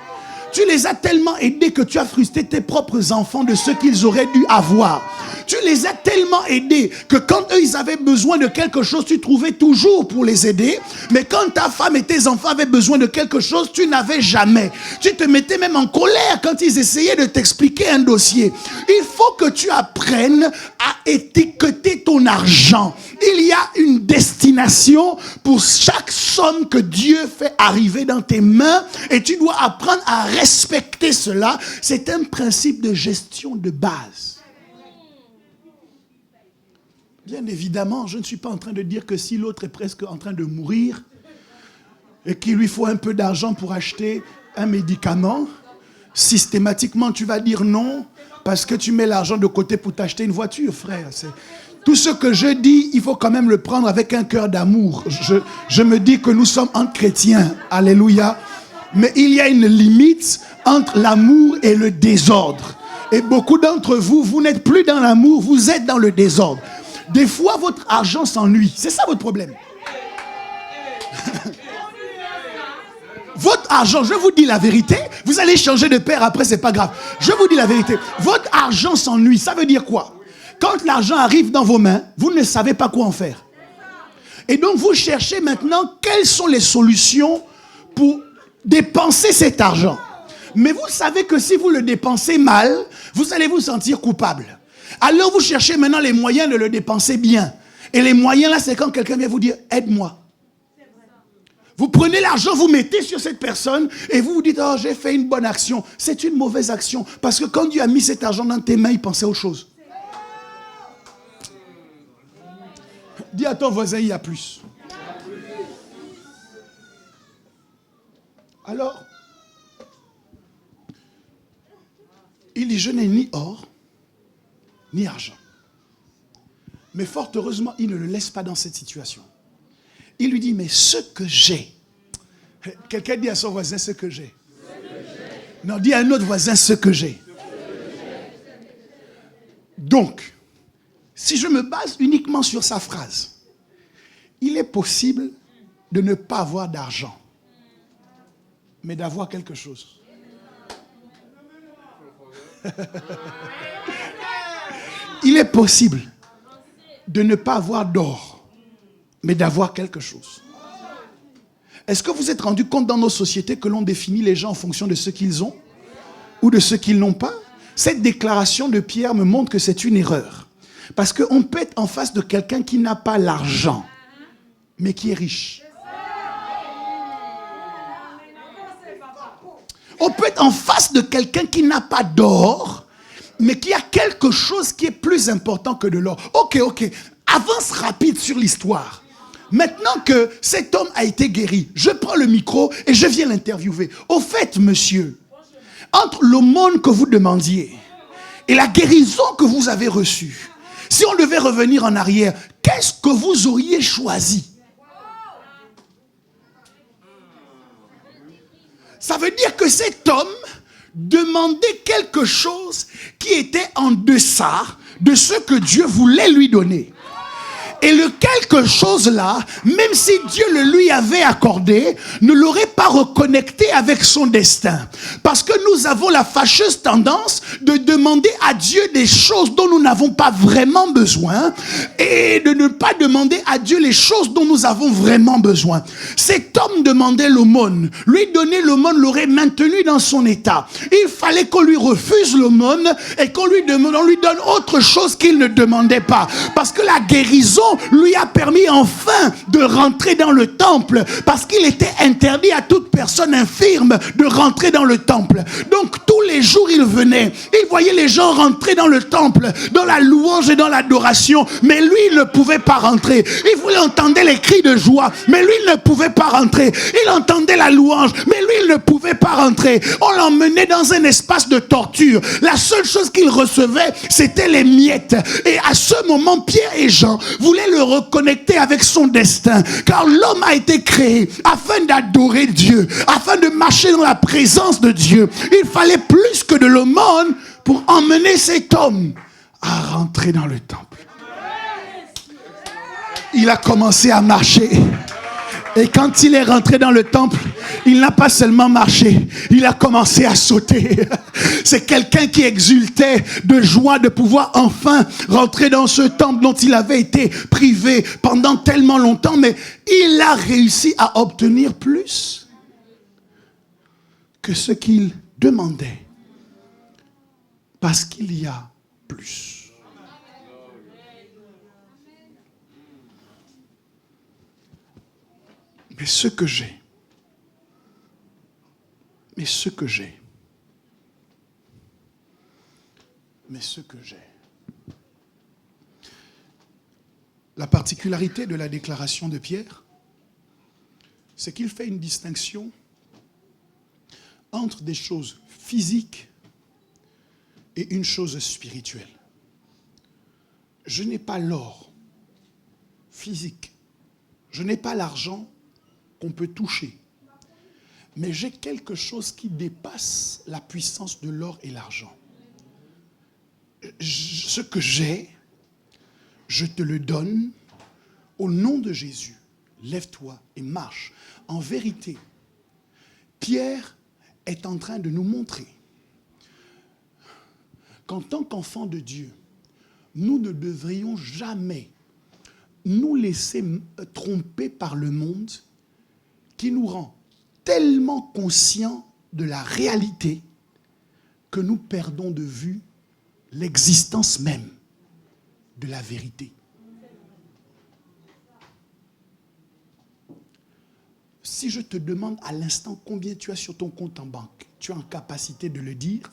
Tu les as tellement aidés que tu as frustré tes propres enfants de ce qu'ils auraient dû avoir. Tu les as tellement aidés que quand eux, ils avaient besoin de quelque chose, tu trouvais toujours pour les aider. Mais quand ta femme et tes enfants avaient besoin de quelque chose, tu n'avais jamais. Tu te mettais même en colère quand ils essayaient de t'expliquer un dossier. Il faut que tu apprennes à étiqueter ton argent. Il y a une destination pour chaque somme que Dieu fait arriver dans tes mains et tu dois apprendre à respecter cela. C'est un principe de gestion de base. Bien évidemment, je ne suis pas en train de dire que si l'autre est presque en train de mourir et qu'il lui faut un peu d'argent pour acheter un médicament, systématiquement tu vas dire non parce que tu mets l'argent de côté pour t'acheter une voiture, frère. Tout ce que je dis, il faut quand même le prendre avec un cœur d'amour. Je me dis que nous sommes en chrétiens. Alléluia. Mais il y a une limite entre l'amour et le désordre. Et beaucoup d'entre vous, vous n'êtes plus dans l'amour, vous êtes dans le désordre. Des fois, votre argent s'ennuie. C'est ça votre problème. Votre argent, je vous dis la vérité, vous allez changer de père après, c'est pas grave. Je vous dis la vérité. Votre argent s'ennuie. Ça veut dire quoi? Quand l'argent arrive dans vos mains, vous ne savez pas quoi en faire. Et donc, vous cherchez maintenant quelles sont les solutions pour dépenser cet argent. Mais vous savez que si vous le dépensez mal, vous allez vous sentir coupable. Alors vous cherchez maintenant les moyens de le dépenser bien. Et les moyens là, c'est quand quelqu'un vient vous dire, aide-moi. Vous prenez l'argent, vous mettez sur cette personne et vous vous dites, oh, j'ai fait une bonne action. C'est une mauvaise action. Parce que quand Dieu a mis cet argent dans tes mains, il pensait autre chose. Dis à ton voisin, il y a plus. Alors, il dit, je n'ai ni or, ni argent. Mais fort heureusement, il ne le laisse pas dans cette situation. Il lui dit, mais ce que j'ai. Quelqu'un dit à son voisin, ce que j'ai. Non, dis à un autre voisin, ce que j'ai. Donc, si je me base uniquement sur sa phrase, il est possible de ne pas avoir d'argent, mais d'avoir quelque chose. Il est possible de ne pas avoir d'or, mais d'avoir quelque chose. Est-ce que vous êtes rendu compte dans nos sociétés que l'on définit les gens en fonction de ce qu'ils ont ou de ce qu'ils n'ont pas? Cette déclaration de Pierre me montre que c'est une erreur. Parce qu'on peut être en face de quelqu'un qui n'a pas l'argent, mais qui est riche. On peut être en face de quelqu'un qui n'a pas d'or, mais qui a quelque chose qui est plus important que de l'or. Ok. Avance rapide sur l'histoire. Maintenant que cet homme a été guéri, je prends le micro et je viens l'interviewer. Au fait, monsieur, entre l'aumône que vous demandiez et la guérison que vous avez reçue, si on devait revenir en arrière, qu'est-ce que vous auriez choisi? Ça veut dire que cet homme demandait quelque chose qui était en deçà de ce que Dieu voulait lui donner. Et le quelque chose là, même si Dieu le lui avait accordé, ne l'aurait pas reconnecté avec son destin. Parce que nous avons la fâcheuse tendance de demander à Dieu des choses dont nous n'avons pas vraiment besoin et de ne pas demander à Dieu les choses dont nous avons vraiment besoin. Cet homme demandait l'aumône. Lui donner l'aumône l'aurait maintenu dans son état. Il fallait qu'on lui refuse l'aumône et qu'on lui donne autre chose qu'il ne demandait pas. Parce que la guérison lui a permis enfin de rentrer dans le temple, parce qu'il était interdit à toute personne infirme de rentrer dans le temple. Donc tous les jours il venait, il voyait les gens rentrer dans le temple, dans la louange et dans l'adoration, mais lui il ne pouvait pas rentrer. Il entendait les cris de joie, mais lui il ne pouvait pas rentrer. Il entendait la louange, mais lui il ne pouvait pas rentrer. On l'emmenait dans un espace de torture. La seule chose qu'il recevait, c'était les miettes. Et à ce moment, Pierre et Jean voulaient le reconnecter avec son destin, car l'homme a été créé afin d'adorer Dieu, afin de marcher dans la présence de Dieu. Il fallait plus que de l'aumône pour emmener cet homme à rentrer dans le temple. Il a commencé à marcher. Et quand il est rentré dans le temple, il n'a pas seulement marché, il a commencé à sauter. C'est quelqu'un qui exultait de joie de pouvoir enfin rentrer dans ce temple dont il avait été privé pendant tellement longtemps, mais il a réussi à obtenir plus que ce qu'il demandait. Parce qu'il y a plus. Mais ce que j'ai, la particularité de la déclaration de Pierre, c'est qu'il fait une distinction entre des choses physiques et une chose spirituelle. Je n'ai pas l'or physique, je n'ai pas l'argent qu'on peut toucher. Mais j'ai quelque chose qui dépasse la puissance de l'or et l'argent. Ce que j'ai, je te le donne au nom de Jésus. Lève-toi et marche. En vérité, Pierre est en train de nous montrer qu'en tant qu'enfants de Dieu, nous ne devrions jamais nous laisser tromper par le monde qui nous rend tellement conscients de la réalité que nous perdons de vue l'existence même de la vérité. Si je te demande à l'instant combien tu as sur ton compte en banque, tu es en capacité de le dire?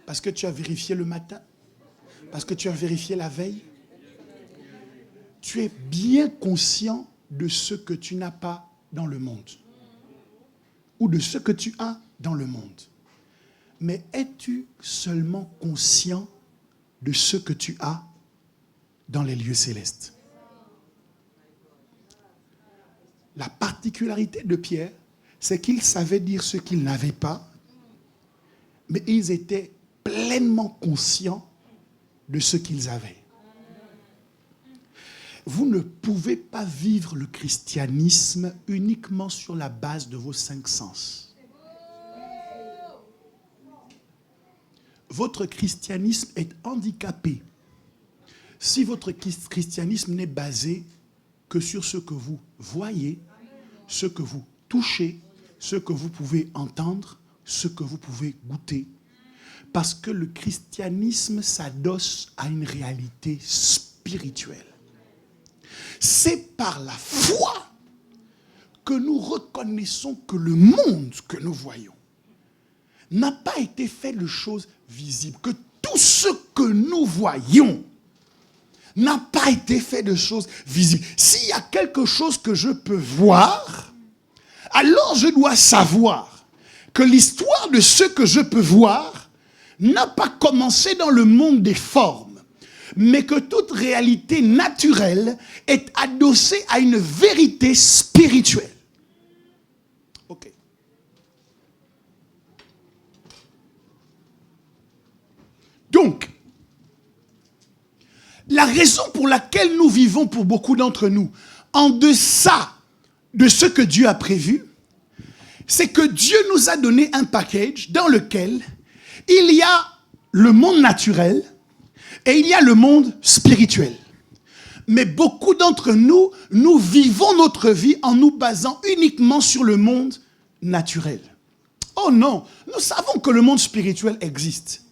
Parce que tu as vérifié le matin? Parce que tu as vérifié la veille? Tu es bien conscient de ce que tu n'as pas dans le monde. Ou de ce que tu as dans le monde. Mais es-tu seulement conscient de ce que tu as dans les lieux célestes? La particularité de Pierre, c'est qu'il savait dire ce qu'il n'avait pas, mais ils étaient pleinement conscients de ce qu'ils avaient. Vous ne pouvez pas vivre le christianisme uniquement sur la base de vos 5 sens. Votre christianisme est handicapé si votre christianisme n'est basé que sur ce que vous voyez, ce que vous touchez, ce que vous pouvez entendre, ce que vous pouvez goûter. Parce que le christianisme s'adosse à une réalité spirituelle. C'est par la foi que nous reconnaissons que le monde que nous voyons n'a pas été fait de choses visibles, que tout ce que nous voyons n'a pas été fait de choses visibles. S'il y a quelque chose que je peux voir, alors je dois savoir que l'histoire de ce que je peux voir n'a pas commencé dans le monde des formes, mais que toute réalité naturelle est adossée à une vérité spirituelle. Ok. Donc, la raison pour laquelle nous vivons, pour beaucoup d'entre nous, en deçà de ce que Dieu a prévu, c'est que Dieu nous a donné un package dans lequel il y a le monde naturel et il y a le monde spirituel. Mais beaucoup d'entre nous, nous vivons notre vie en nous basant uniquement sur le monde naturel. Oh non, nous savons que le monde spirituel existe.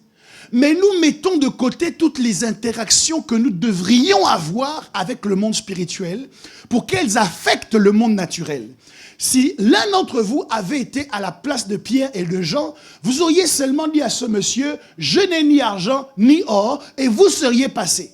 Mais nous mettons de côté toutes les interactions que nous devrions avoir avec le monde spirituel pour qu'elles affectent le monde naturel. Si l'un d'entre vous avait été à la place de Pierre et de Jean, vous auriez seulement dit à ce monsieur, « Je n'ai ni argent ni or » et vous seriez passé.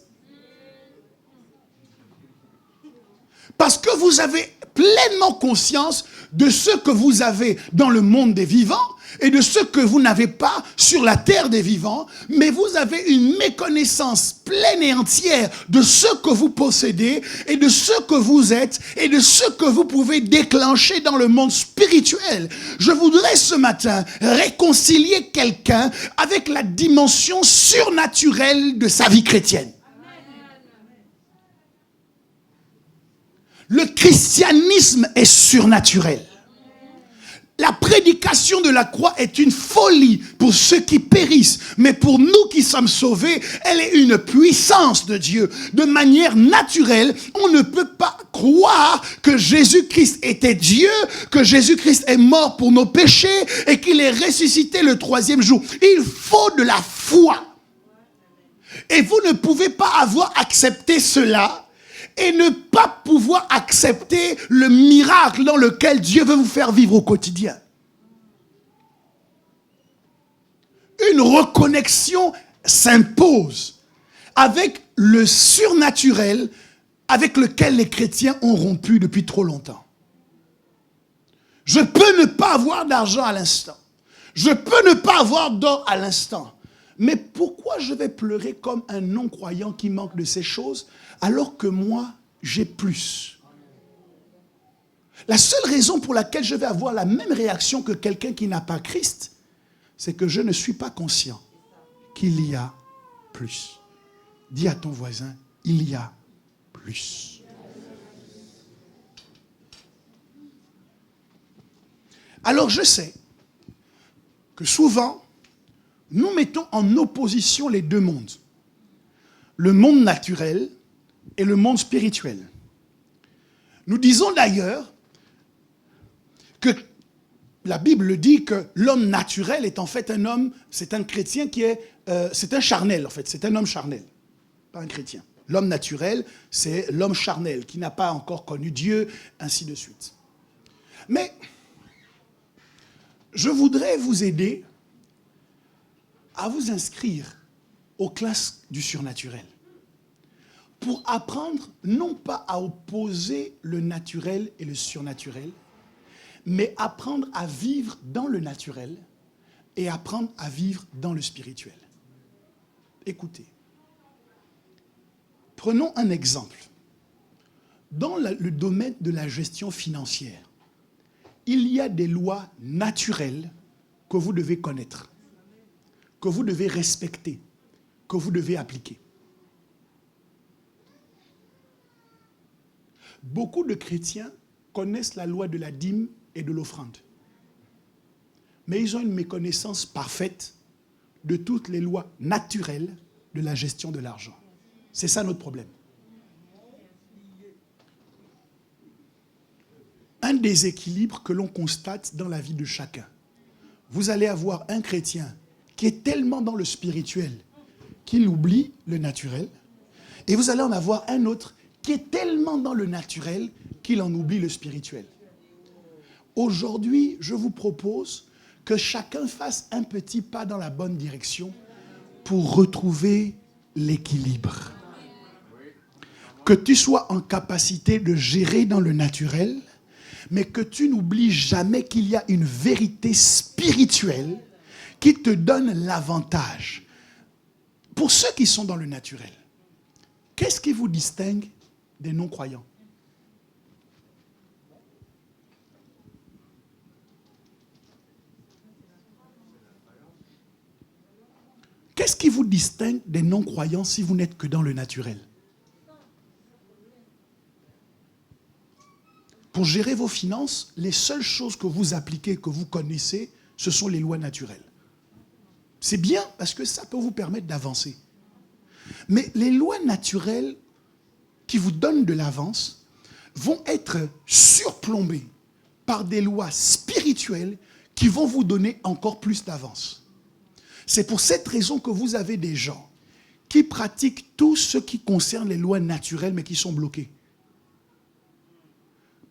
Parce que vous avez pleinement conscience de ce que vous avez dans le monde des vivants et de ce que vous n'avez pas sur la terre des vivants, mais vous avez une méconnaissance pleine et entière de ce que vous possédez et de ce que vous êtes et de ce que vous pouvez déclencher dans le monde spirituel. Je voudrais ce matin réconcilier quelqu'un avec la dimension surnaturelle de sa vie chrétienne. Le christianisme est surnaturel. La prédication de la croix est une folie pour ceux qui périssent. Mais pour nous qui sommes sauvés, elle est une puissance de Dieu. De manière naturelle, on ne peut pas croire que Jésus-Christ était Dieu, que Jésus-Christ est mort pour nos péchés et qu'il est ressuscité le 3e jour. Il faut de la foi. Et vous ne pouvez pas avoir accepté cela et ne pas pouvoir accepter le miracle dans lequel Dieu veut vous faire vivre au quotidien. Une reconnexion s'impose avec le surnaturel avec lequel les chrétiens ont rompu depuis trop longtemps. Je peux ne pas avoir d'argent à l'instant. Je peux ne pas avoir d'or à l'instant. Mais pourquoi je vais pleurer comme un non-croyant qui manque de ces choses alors que moi, j'ai plus? La seule raison pour laquelle je vais avoir la même réaction que quelqu'un qui n'a pas Christ, c'est que je ne suis pas conscient qu'il y a plus. Dis à ton voisin, il y a plus. Alors je sais que souvent, nous mettons en opposition les deux mondes. Le monde naturel et le monde spirituel. Nous disons d'ailleurs que la Bible dit que l'homme naturel est en fait un homme, c'est un chrétien qui est, c'est un charnel en fait, c'est un homme charnel. pas un chrétien. L'homme naturel, c'est l'homme charnel qui n'a pas encore connu Dieu, ainsi de suite. Mais je voudrais vous aider à vous inscrire aux classes du surnaturel pour apprendre non pas à opposer le naturel et le surnaturel, mais apprendre à vivre dans le naturel et apprendre à vivre dans le spirituel. Écoutez, prenons un exemple. Dans le domaine de la gestion financière, il y a des lois naturelles que vous devez connaître, que vous devez respecter, que vous devez appliquer. Beaucoup de chrétiens connaissent la loi de la dîme et de l'offrande. Mais ils ont une méconnaissance parfaite de toutes les lois naturelles de la gestion de l'argent. C'est ça notre problème. Un déséquilibre que l'on constate dans la vie de chacun. Vous allez avoir un chrétien qui est tellement dans le spirituel qu'il oublie le naturel. Et vous allez en avoir un autre qui est tellement dans le naturel qu'il en oublie le spirituel. Aujourd'hui, je vous propose que chacun fasse un petit pas dans la bonne direction pour retrouver l'équilibre. Que tu sois en capacité de gérer dans le naturel, mais que tu n'oublies jamais qu'il y a une vérité spirituelle qui te donne l'avantage. Pour ceux qui sont dans le naturel, qu'est-ce qui vous distingue des non-croyants? Qu'est-ce qui vous distingue des non-croyants si vous n'êtes que dans le naturel? Pour gérer vos finances, les seules choses que vous appliquez, que vous connaissez, ce sont les lois naturelles. C'est bien parce que ça peut vous permettre d'avancer. Mais les lois naturelles qui vous donnent de l'avance vont être surplombées par des lois spirituelles qui vont vous donner encore plus d'avance. C'est pour cette raison que vous avez des gens qui pratiquent tout ce qui concerne les lois naturelles mais qui sont bloqués.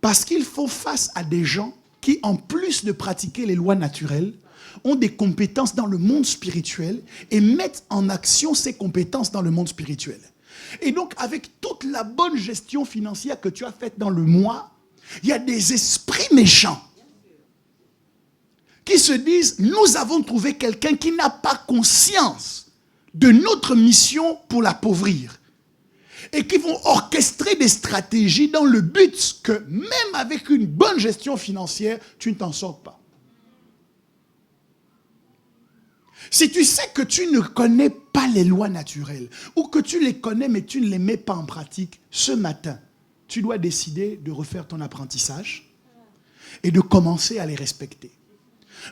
Parce qu'ils font face à des gens qui, en plus de pratiquer les lois naturelles, ont des compétences dans le monde spirituel et mettent en action ces compétences dans le monde spirituel. Et donc, avec toute la bonne gestion financière que tu as faite dans le mois, il y a des esprits méchants qui se disent, nous avons trouvé quelqu'un qui n'a pas conscience de notre mission pour l'appauvrir. Et qui vont orchestrer des stratégies dans le but que même avec une bonne gestion financière, tu ne t'en sors pas. Si tu sais que tu ne connais pas les lois naturelles, ou que tu les connais mais tu ne les mets pas en pratique, ce matin, tu dois décider de refaire ton apprentissage et de commencer à les respecter.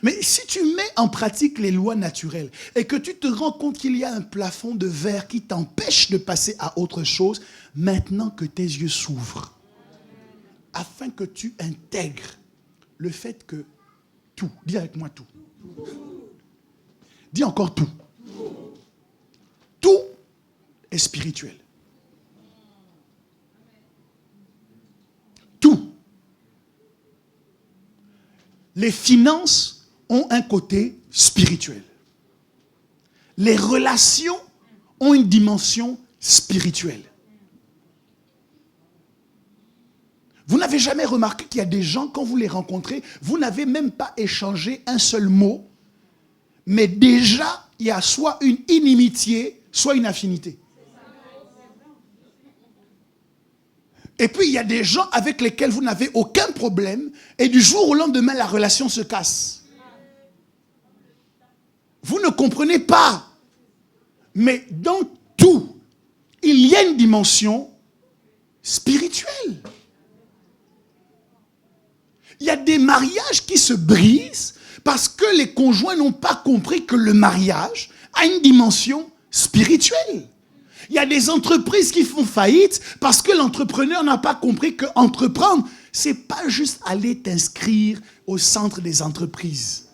Mais si tu mets en pratique les lois naturelles et que tu te rends compte qu'il y a un plafond de verre qui t'empêche de passer à autre chose, maintenant que tes yeux s'ouvrent, afin que tu intègres le fait que tout, dis avec moi tout. Dis encore tout. Tout est spirituel. Tout. Les finances ont un côté spirituel. Les relations ont une dimension spirituelle. Vous n'avez jamais remarqué qu'il y a des gens, quand vous les rencontrez, vous n'avez même pas échangé un seul mot, mais déjà, il y a soit une inimitié, soit une affinité. Et puis, il y a des gens avec lesquels vous n'avez aucun problème, et du jour au lendemain, la relation se casse. Vous ne comprenez pas. Mais dans tout, il y a une dimension spirituelle. Il y a des mariages qui se brisent parce que les conjoints n'ont pas compris que le mariage a une dimension spirituelle. Il y a des entreprises qui font faillite parce que l'entrepreneur n'a pas compris que entreprendre, c'est pas juste aller t'inscrire au centre des entreprises.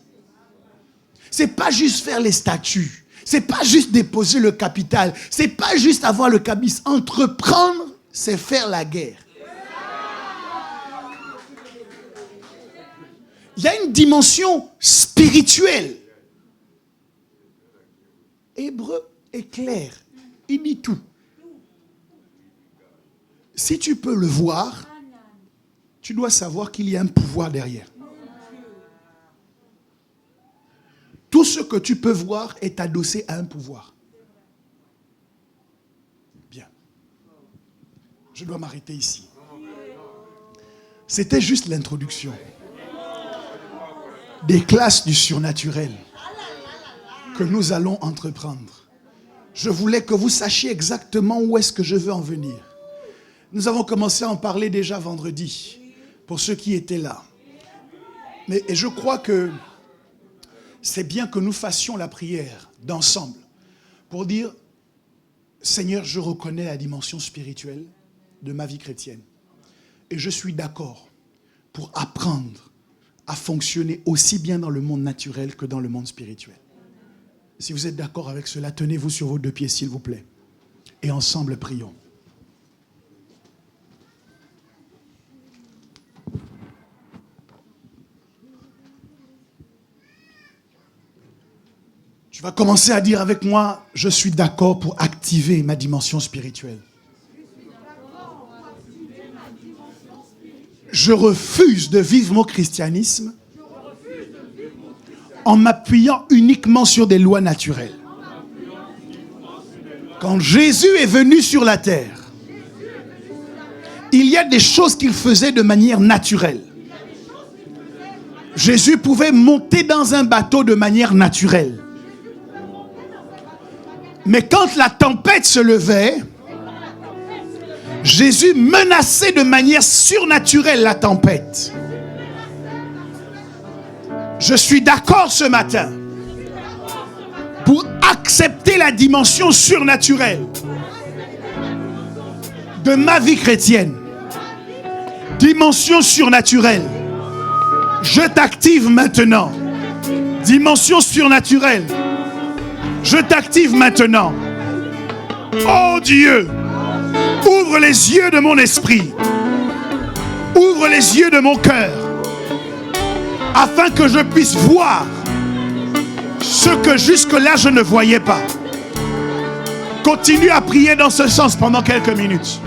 C'est pas juste faire les statuts. C'est pas juste déposer le capital. C'est pas juste avoir le cabis. Entreprendre, c'est faire la guerre. Il y a une dimension spirituelle. Hébreu est clair. Il dit tout. Si tu peux le voir, tu dois savoir qu'il y a un pouvoir derrière. Tout ce que tu peux voir est adossé à un pouvoir. Bien. Je dois m'arrêter ici. C'était juste l'introduction des classes du surnaturel que nous allons entreprendre. Je voulais que vous sachiez exactement où est-ce que je veux en venir. Nous avons commencé à en parler déjà vendredi, pour ceux qui étaient là. Mais je crois que c'est bien que nous fassions la prière d'ensemble pour dire, Seigneur, je reconnais la dimension spirituelle de ma vie chrétienne. Et je suis d'accord pour apprendre à fonctionner aussi bien dans le monde naturel que dans le monde spirituel. Si vous êtes d'accord avec cela, tenez-vous sur vos 2 pieds, s'il vous plaît. Et ensemble, prions. Tu vas commencer à dire avec moi, je suis d'accord pour activer ma dimension spirituelle. Je refuse de vivre mon christianisme en m'appuyant uniquement sur des lois naturelles. Quand Jésus est venu sur la terre, il y a des choses qu'il faisait de manière naturelle. Jésus pouvait monter dans un bateau de manière naturelle. Mais quand la tempête se levait, Jésus menaçait de manière surnaturelle la tempête. Je suis d'accord ce matin pour accepter la dimension surnaturelle de ma vie chrétienne. Dimension surnaturelle. Je t'active maintenant. Dimension surnaturelle. Je t'active maintenant. Oh Dieu, ouvre les yeux de mon esprit. Ouvre les yeux de mon cœur. Afin que je puisse voir ce que jusque-là je ne voyais pas. Continue à prier dans ce sens pendant quelques minutes.